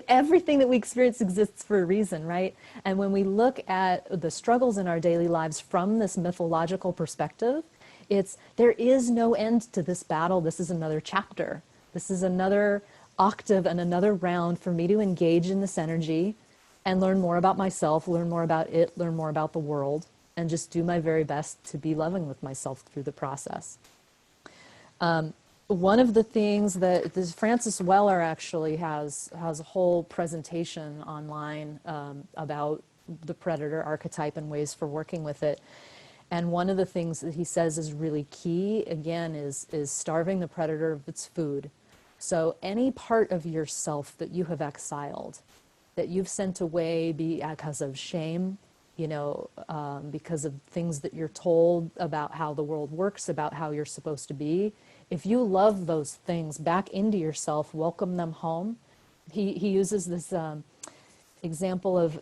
Everything that we experience exists for a reason, right? And when we look at the struggles in our daily lives from this mythological perspective, there is no end to this battle. This is another chapter. This is another octave and another round for me to engage in this energy and learn more about myself, learn more about it, learn more about the world, and just do my very best to be loving with myself through the process. One of the things that Francis Weller actually has a whole presentation online about the predator archetype and ways for working with it. And one of the things that he says is really key, again, is starving the predator of its food. So any part of yourself that you have exiled, that you've sent away because of shame, because of things that you're told about how the world works, about how you're supposed to be, if you love those things back into yourself, welcome them home. He uses this example of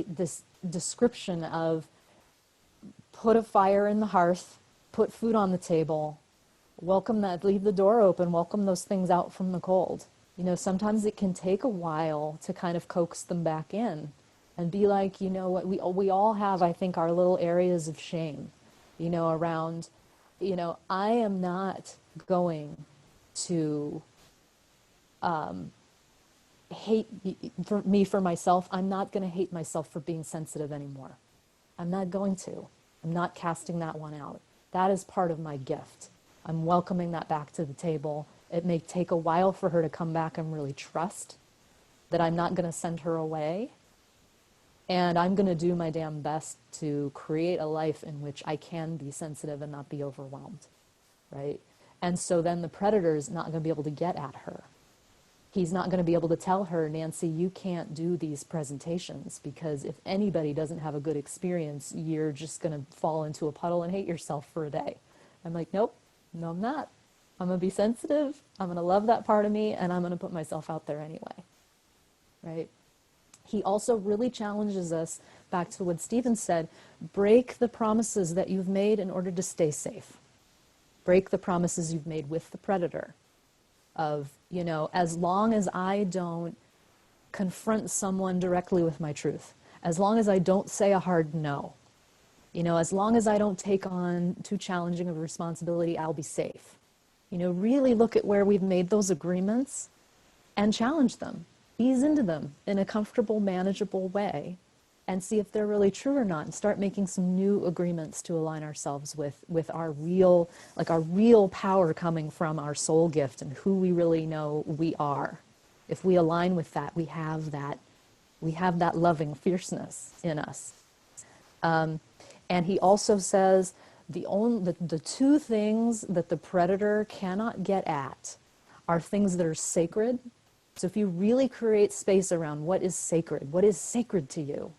this description of put a fire in the hearth, put food on the table, welcome that, leave the door open, welcome those things out from the cold. Sometimes it can take a while to kind of coax them back in and be like, what, we all have, I think, our little areas of shame, around, I am not going to hate for myself. I'm not going to hate myself for being sensitive anymore. I'm not going to. I'm not casting that one out. That is part of my gift. I'm welcoming that back to the table. It may take a while for her to come back and really trust that I'm not going to send her away. And I'm going to do my damn best to create a life in which I can be sensitive and not be overwhelmed, right? And so then the predator is not going to be able to get at her. He's not going to be able to tell her, Nancy, you can't do these presentations, because if anybody doesn't have a good experience, you're just going to fall into a puddle and hate yourself for a day. I'm like, nope, no, I'm not. I'm going to be sensitive. I'm going to love that part of me, and I'm going to put myself out there anyway, right? He also really challenges us, back to what Stephen said, break the promises that you've made in order to stay safe. Break the promises you've made with the predator of, as long as I don't confront someone directly with my truth, as long as I don't say a hard no, as long as I don't take on too challenging of a responsibility, I'll be safe. Really look at where we've made those agreements and challenge them. Ease into them in a comfortable, manageable way and see if they're really true or not, and start making some new agreements to align ourselves with our real power coming from our soul gift and who we really know we are. If we align with that, we have that loving fierceness in us. And he also says the two things that the predator cannot get at are things that are sacred. So if you really create space around what is sacred to you,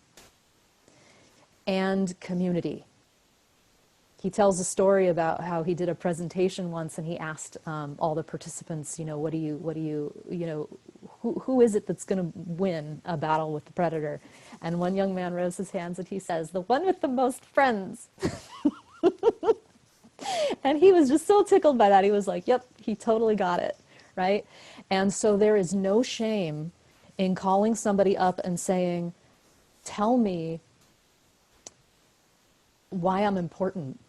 and community. He tells a story about how he did a presentation once, and he asked all the participants, who is it that's going to win a battle with the predator? And one young man rose his hands and he says, the one with the most friends. And he was just so tickled by that. He was like, yep, he totally got it, right? And so there is no shame in calling somebody up and saying, tell me why I'm important.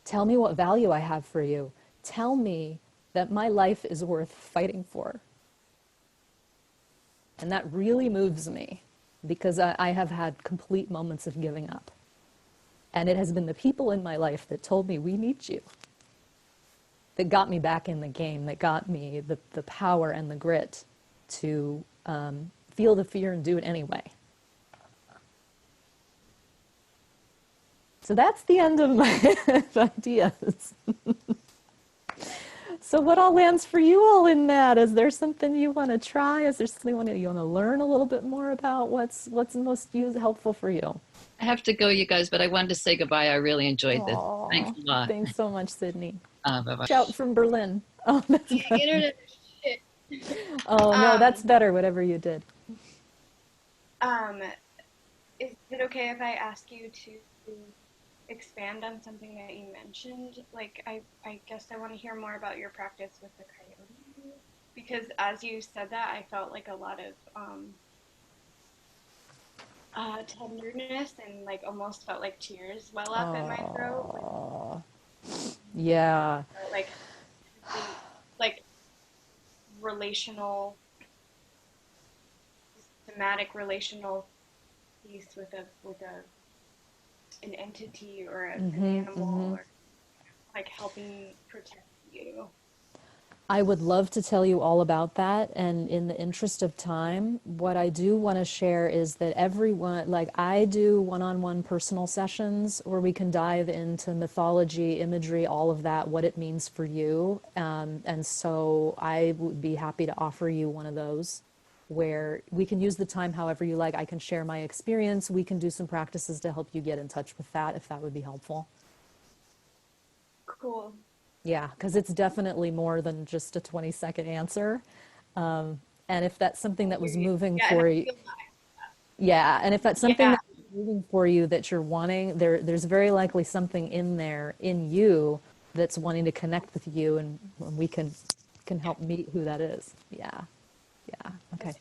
Tell me what value I have for you. Tell me that my life is worth fighting for. And that really moves me, because I have had complete moments of giving up. And it has been the people in my life that told me, we need you, that got me back in the game, that got me the power and the grit to feel the fear and do it anyway. So that's the end of my ideas. So what all lands for you all in that? Is there something you want to try? Is there something you want to learn a little bit more about? What's most helpful for you? I have to go, you guys, but I wanted to say goodbye. I really enjoyed this. Aww, Thanks a lot. Thanks so much, Sydney. Bye-bye. Shout from Berlin. Oh, that's The internet is shit. Oh, no, that's better, whatever you did. Is it okay if I ask you to expand on something that you mentioned? Like, I guess I want to hear more about your practice with the coyote, because as you said that, I felt like a lot of tenderness, and like almost felt like tears well up in my throat. Yeah. Like relational, systematic relational piece with an entity or an animal, or like helping protect you. I would love to tell you all about that. And in the interest of time, what I do want to share is that everyone, like I do one-on-one personal sessions where we can dive into mythology, imagery, all of that, what it means for you. And so I would be happy to offer you one of those where we can use the time however you like. I can share my experience. We can do some practices to help you get in touch with that, if that would be helpful. Cool. Yeah, because it's definitely more than just a 20-second answer. And if that's something that was moving for you, yeah, and if that's something that was moving for you that you're wanting, there's very likely something in there in you that's wanting to connect with you, and we can help meet who that is. Yeah, yeah, okay.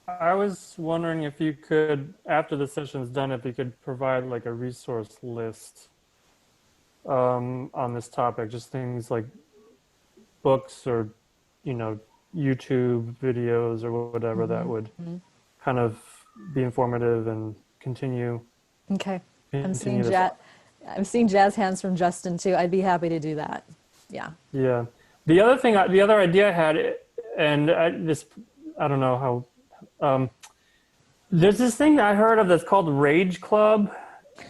I was wondering if you could, after the session's done, if you could provide like a resource list on this topic, just things like books or, you know, YouTube videos or whatever that would kind of be informative and continue. Okay, I'm seeing this. I'm seeing jazz hands from Justin too. I'd be happy to do that. Yeah. Yeah. The other idea I had, and I don't know how. There's this thing I heard of that's called Rage Club.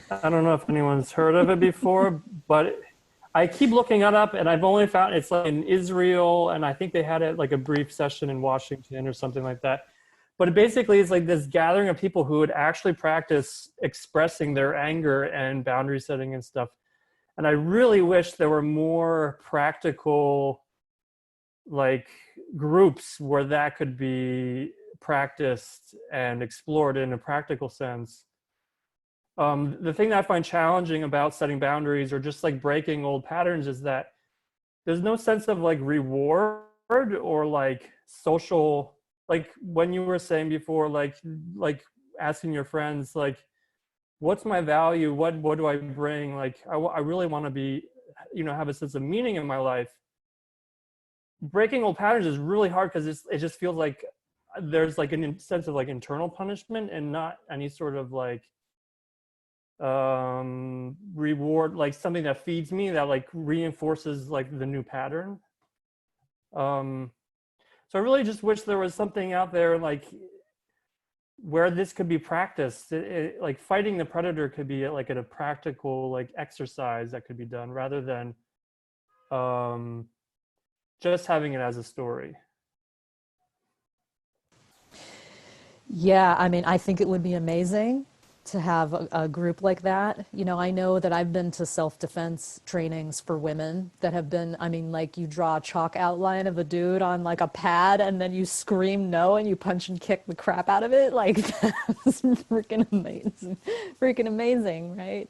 I don't know if anyone's heard of it before, but I keep looking it up, and I've only found it's like in Israel, and I think they had it like a brief session in Washington or something like that. But it basically is like this gathering of people who would actually practice expressing their anger and boundary setting and stuff. And I really wish there were more practical like groups where that could be practiced and explored in a practical sense. The thing that I find challenging about setting boundaries or just like breaking old patterns is that there's no sense of like reward or like social, like when you were saying before, like asking your friends, like, what's my value? What do I bring? Like, I really want to be, you know, have a sense of meaning in my life. Breaking old patterns is really hard because it just feels like there's like a sense of like internal punishment and not any sort of like reward, like something that feeds me, that like reinforces like the new pattern. So I really just wish there was something out there like where this could be practiced. Like fighting the predator could be like at a practical like exercise that could be done rather than just having it as a story. Yeah, I mean, I think it would be amazing to have a group like that. You know, I know that I've been to self-defense trainings for women that have been, I mean, like you draw a chalk outline of a dude on like a pad and then you scream no and you punch and kick the crap out of it. Like that's freaking amazing, right?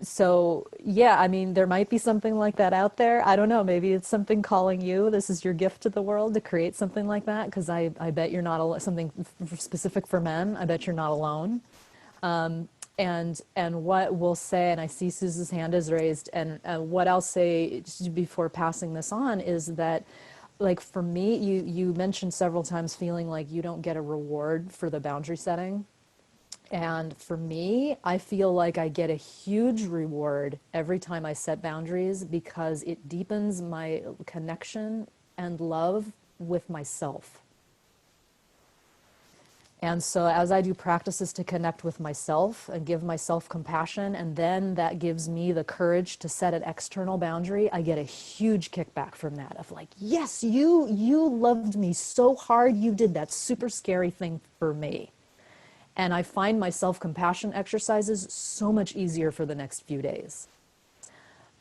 So yeah, I mean, there might be something like that out there. I don't know, maybe it's something calling you. This is your gift to the world to create something like that, because I bet you're not something specific for men. I bet you're not alone. And what we'll say, and I see Suze's hand is raised, and what I'll say before passing this on is that, like for me, you mentioned several times feeling like you don't get a reward for the boundary setting. And for me, I feel like I get a huge reward every time I set boundaries because it deepens my connection and love with myself. And so as I do practices to connect with myself and give myself compassion, and then that gives me the courage to set an external boundary, I get a huge kickback from that of like, yes, you loved me so hard, you did that super scary thing for me. And I find my self-compassion exercises so much easier for the next few days.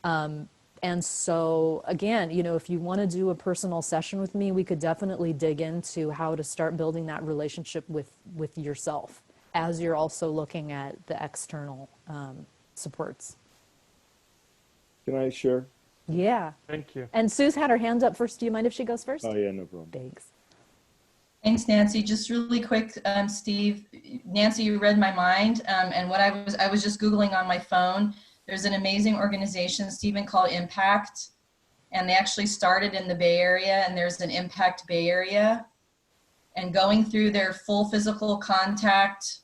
And so again, you know, if you want to do a personal session with me, we could definitely dig into how to start building that relationship with yourself as you're also looking at the external supports. Can I share? Yeah. Thank you. And Sue's had her hand up first. Do you mind if she goes first? Oh yeah, no problem. Thanks. Thanks, Nancy. Just really quick, Steve. Nancy, you read my mind. And what I was just Googling on my phone. There's an amazing organization, Stephen, called Impact. And they actually started in the Bay Area, and there's an Impact Bay Area. And going through their full physical contact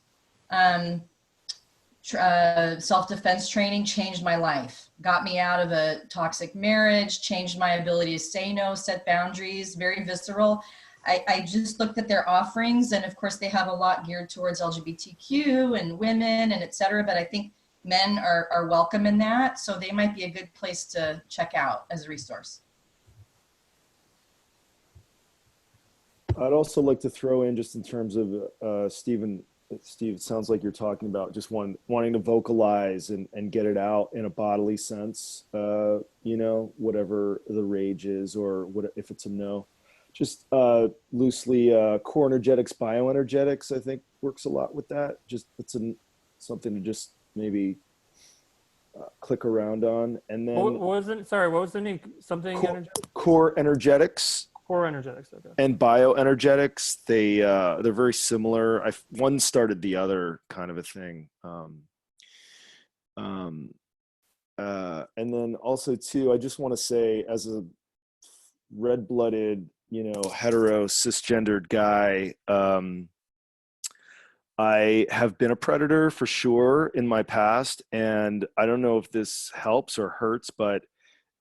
self-defense training changed my life, got me out of a toxic marriage, changed my ability to say no, set boundaries, very visceral. I just looked at their offerings, and of course they have a lot geared towards LGBTQ and women and et cetera, but I think men are welcome in that. So they might be a good place to check out as a resource. I'd also like to throw in, just in terms of Steve, it sounds like you're talking about just wanting to vocalize and get it out in a bodily sense, you know, whatever the rage is, or what, if it's a no. Just loosely, core energetics, bioenergetics, I think works a lot with that. Just it's something to just maybe click around on. And then what was it? Sorry, what was the name? Something core energetics. Core energetics. Okay. And bioenergetics, they're very similar. One started the other, kind of a thing. And then also too, I just want to say, as a red-blooded, you know, hetero cisgendered guy, I have been a predator for sure in my past, and I don't know if this helps or hurts, but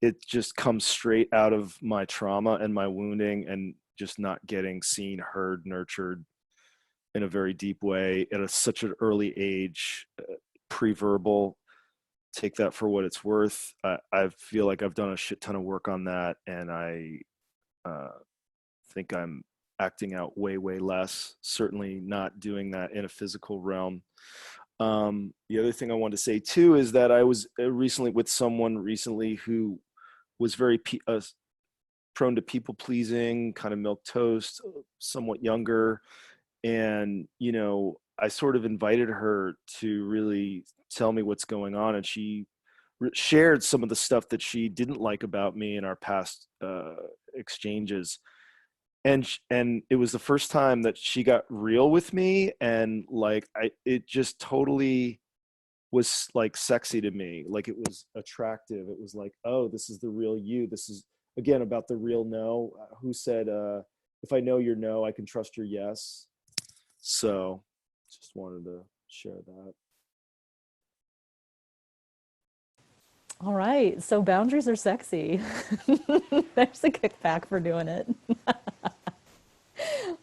it just comes straight out of my trauma and my wounding, and just not getting seen, heard, nurtured in a very deep way at such an early age, pre-verbal. Take that for what it's worth. I feel like I've done a shit ton of work on that, and I think I'm acting out way less, certainly not doing that in a physical realm. The other thing I wanted to say too is that I was recently with someone who was very prone to people pleasing, kind of milquetoast, somewhat younger. And, you know, I sort of invited her to really tell me what's going on. And she shared some of the stuff that she didn't like about me in our past exchanges. And it was the first time that she got real with me. And like, it just totally was like sexy to me. Like, it was attractive. It was like, oh, this is the real you. This is, again, about the real no. Who said, if I know your no, I can trust your yes. So just wanted to share that. All right, so boundaries are sexy. There's a kickback for doing it.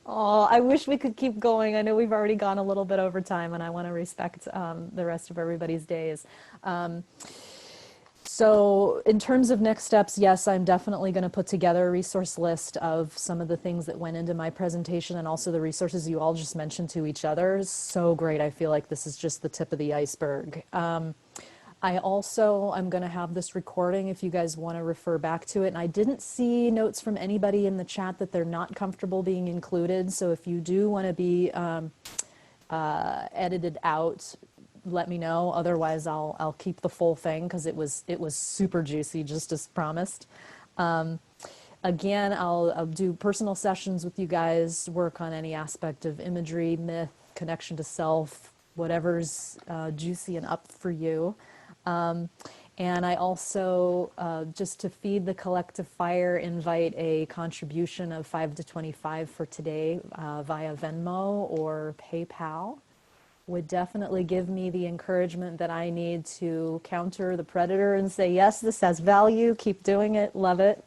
Oh, I wish we could keep going. I know we've already gone a little bit over time, and I want to respect the rest of everybody's days. So in terms of next steps, yes, I'm definitely going to put together a resource list of some of the things that went into my presentation, and also the resources you all just mentioned to each other. So great. I feel like this is just the tip of the iceberg. I'm going to have this recording if you guys want to refer back to it. And I didn't see notes from anybody in the chat that they're not comfortable being included. So if you do want to be edited out, let me know. Otherwise, I'll keep the full thing, because it was super juicy, just as promised. Again, I'll do personal sessions with you guys, work on any aspect of imagery, myth, connection to self, whatever's juicy and up for you. And I also, just to feed the collective fire, invite a contribution of $5 to $25 for today via Venmo or PayPal. Would definitely give me the encouragement that I need to counter the predator and say, yes, this has value, keep doing it, love it.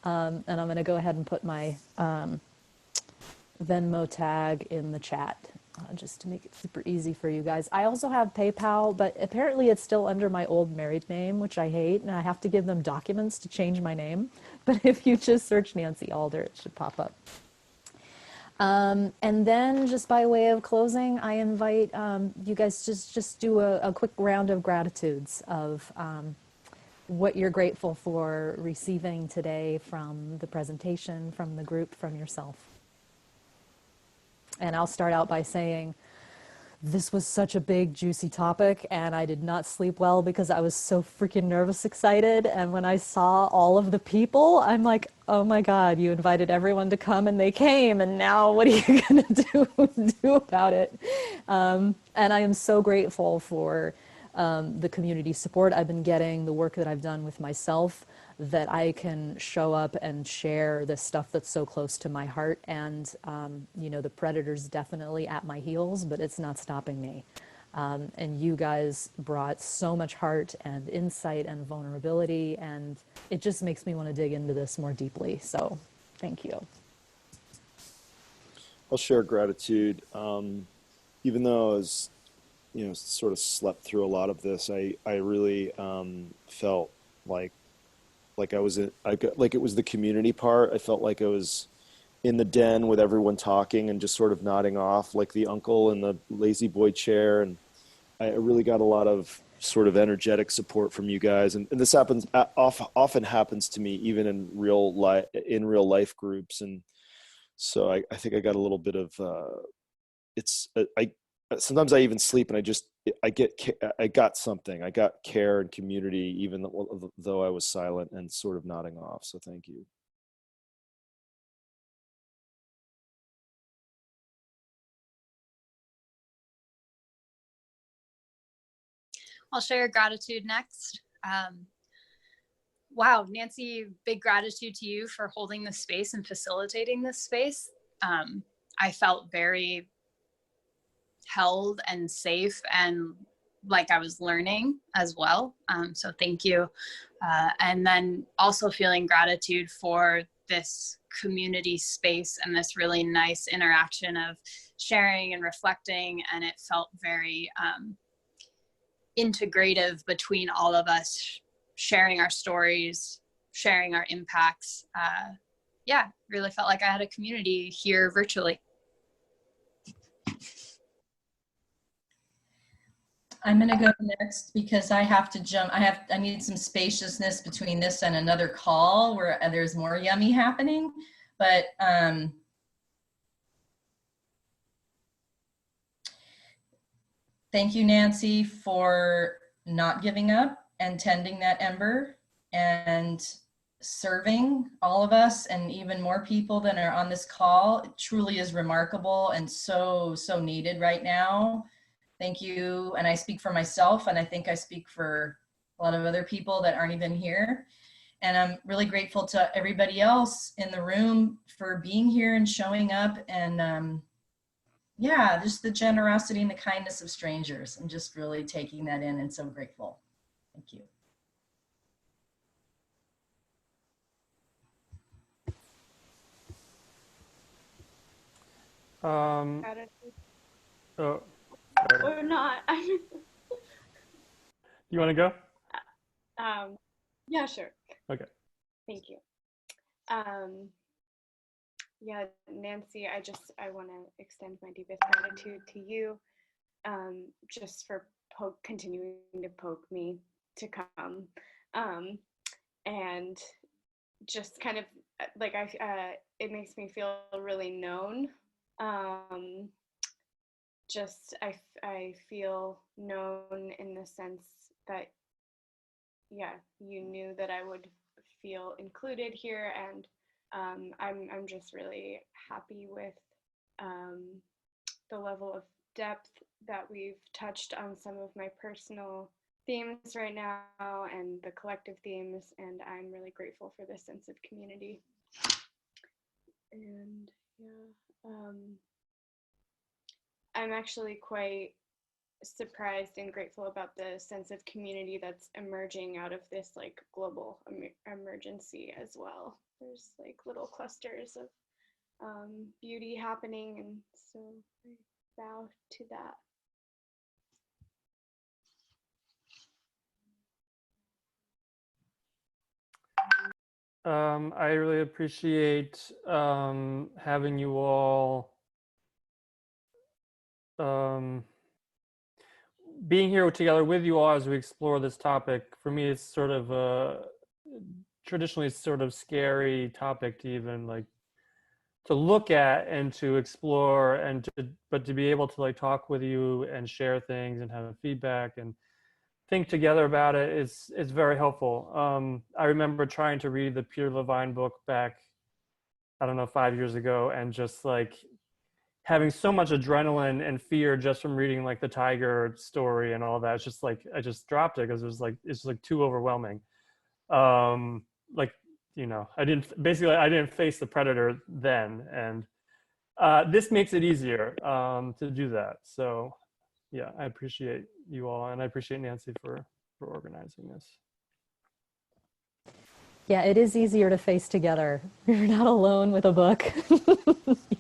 And I'm going to go ahead and put my Venmo tag in the chat, just to make it super easy for you guys. I also have PayPal, but apparently it's still under my old married name, which I hate, and I have to give them documents to change my name. But if you just search Nancy Alder, it should pop up. And then, just by way of closing, I invite you guys just do a quick round of gratitudes of what you're grateful for receiving today from the presentation, from the group, from yourself. And I'll start out by saying, this was such a big, juicy topic, and I did not sleep well because I was so freaking nervous excited. And when I saw all of the people, I'm like, oh my God, you invited everyone to come and they came, and now what are you gonna do about it? And I am so grateful for the community support I've been getting, the work that I've done with myself, that I can show up and share this stuff that's so close to my heart. And, you know, the predator's definitely at my heels, but it's not stopping me. And you guys brought so much heart and insight and vulnerability, and it just makes me want to dig into this more deeply. So thank you. I'll share gratitude. Even though I was, sort of slept through a lot of this, I really felt like I was like it was the community part. I felt like I was in the den with everyone talking and just sort of nodding off like the uncle in the lazy boy chair. And I really got a lot of sort of energetic support from you guys. And this happens often happens to me, even in real life groups. And so I think I got a little bit of, sometimes I even sleep and I got something. I got care and community, even though I was silent and sort of nodding off. So thank you. I'll share gratitude next. Wow, Nancy, big gratitude to you for holding this space and facilitating this space. I felt very held and safe and like I was learning as well. So thank you. And then also feeling gratitude for this community space and this really nice interaction of sharing and reflecting. And it felt very integrative between all of us, sharing our stories, sharing our impacts. Yeah, really felt like I had a community here virtually. I'm going to go next because I have to jump. I need some spaciousness between this and another call where there's more yummy happening. But thank you, Nancy, for not giving up and tending that ember and serving all of us and even more people than are on this call. It truly is remarkable and so needed right now. Thank you. And I speak for myself, and I think I speak for a lot of other people that aren't even here. And I'm really grateful to everybody else in the room for being here and showing up. And yeah, just the generosity and the kindness of strangers. I'm just really taking that in and so grateful. Thank you. Or not. You want to go? Yeah, sure. Okay. Thank you. Yeah, Nancy, I want to extend my deepest gratitude to you, just for continuing to poke me to come, and just kind of like it makes me feel really known. Just I feel known in the sense that, yeah, you knew that I would feel included here, and I'm just really happy with the level of depth that we've touched on some of my personal themes right now and the collective themes, and I'm really grateful for this sense of community. And yeah, I'm actually quite surprised and grateful about the sense of community that's emerging out of this like global emergency as well. There's like little clusters of beauty happening, and so I bow to that. I really appreciate having you all being here together with you all as we explore this topic. For me, it's sort of traditionally it's sort of scary topic to even like to look at and to explore, and but to be able to like talk with you and share things and have feedback and think together about it is very helpful. I remember trying to read the Peter Levine book back, I don't know, 5 years ago, and just like having so much adrenaline and fear just from reading like the tiger story and all that. It's just like I just dropped it because it was like it's like too overwhelming. Like, you know, I didn't face the predator then, and this makes it easier to do that. So yeah, I appreciate you all, and I appreciate Nancy for organizing this. Yeah, it is easier to face together. You're not alone with a book.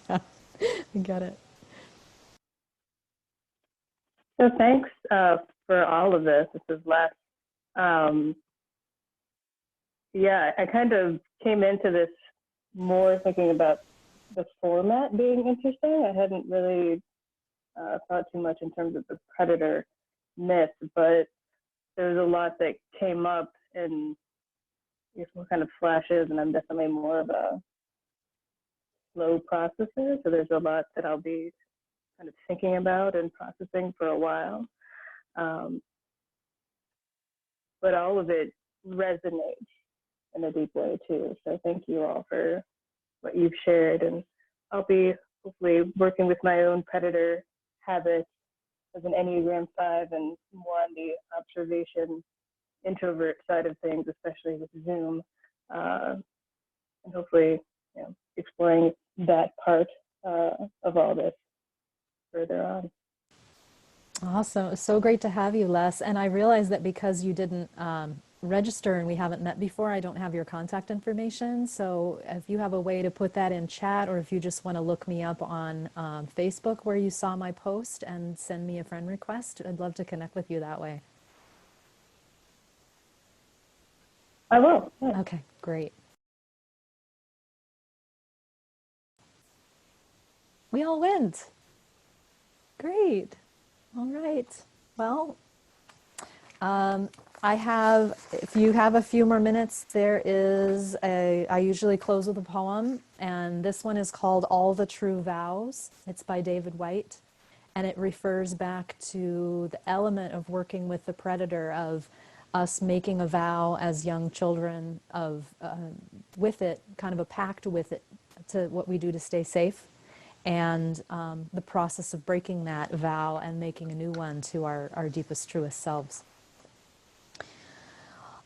Yeah, I get it. So thanks for all of this. This is Les. Yeah, I kind of came into this more thinking about the format being interesting. I hadn't really thought too much in terms of the predator myth, but there was a lot that came up in what kind of flashes, and I'm definitely more of a slow processor, so there's a lot that I'll be kind of thinking about and processing for a while. But all of it resonates in a deep way too. So thank you all for what you've shared, and I'll be hopefully working with my own predator habits as an Enneagram 5 and more on the observation introvert side of things, especially with Zoom, and hopefully, exploring that part of all this further on. Awesome. It was so great to have you, Les. And I realize that because you didn't register and we haven't met before, I don't have your contact information. So if you have a way to put that in chat, or if you just want to look me up on Facebook where you saw my post and send me a friend request, I'd love to connect with you that way. I will. Yeah. Okay, great. We all went. Great. All right. Well, if you have a few more minutes, I usually close with a poem, and this one is called All the True Vows. It's by David White, and it refers back to the element of working with the predator, of us making a vow as young children with it, kind of a pact with it, to what we do to stay safe, and the process of breaking that vow and making a new one to our deepest, truest selves.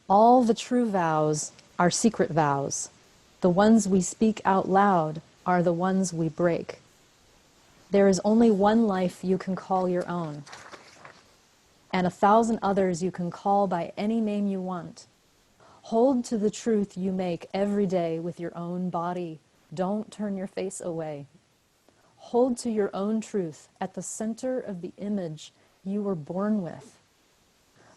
All the true vows are secret vows. The ones we speak out loud are the ones we break. There is only one life you can call your own, and 1,000 others you can call by any name you want. Hold to the truth you make every day with your own body. Don't turn your face away. Hold to your own truth at the center of the image you were born with.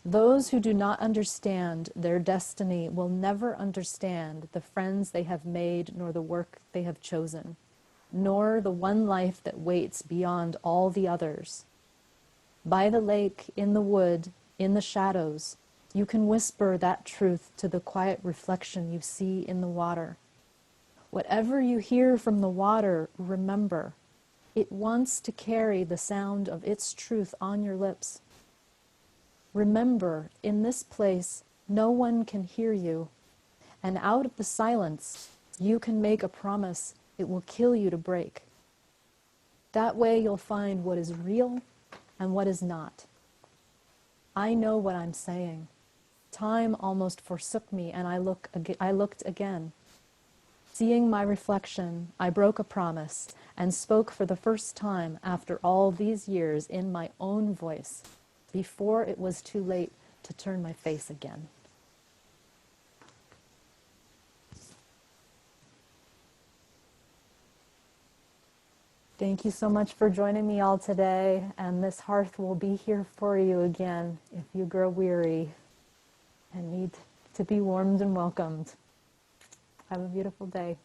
Those who do not understand their destiny will never understand the friends they have made, nor the work they have chosen, nor the one life that waits beyond all the others. By the lake, in the wood, in the shadows, you can whisper that truth to the quiet reflection you see in the water. Whatever you hear from the water, remember, it wants to carry the sound of its truth on your lips. Remember, in this place, no one can hear you, and out of the silence, you can make a promise it will kill you to break. That way you'll find what is real and what is not. I know what I'm saying. Time almost forsook me, and I looked again. Seeing my reflection, I broke a promise and spoke for the first time after all these years in my own voice, before it was too late to turn my face again. Thank you so much for joining me all today, and this hearth will be here for you again if you grow weary and need to be warmed and welcomed. Have a beautiful day.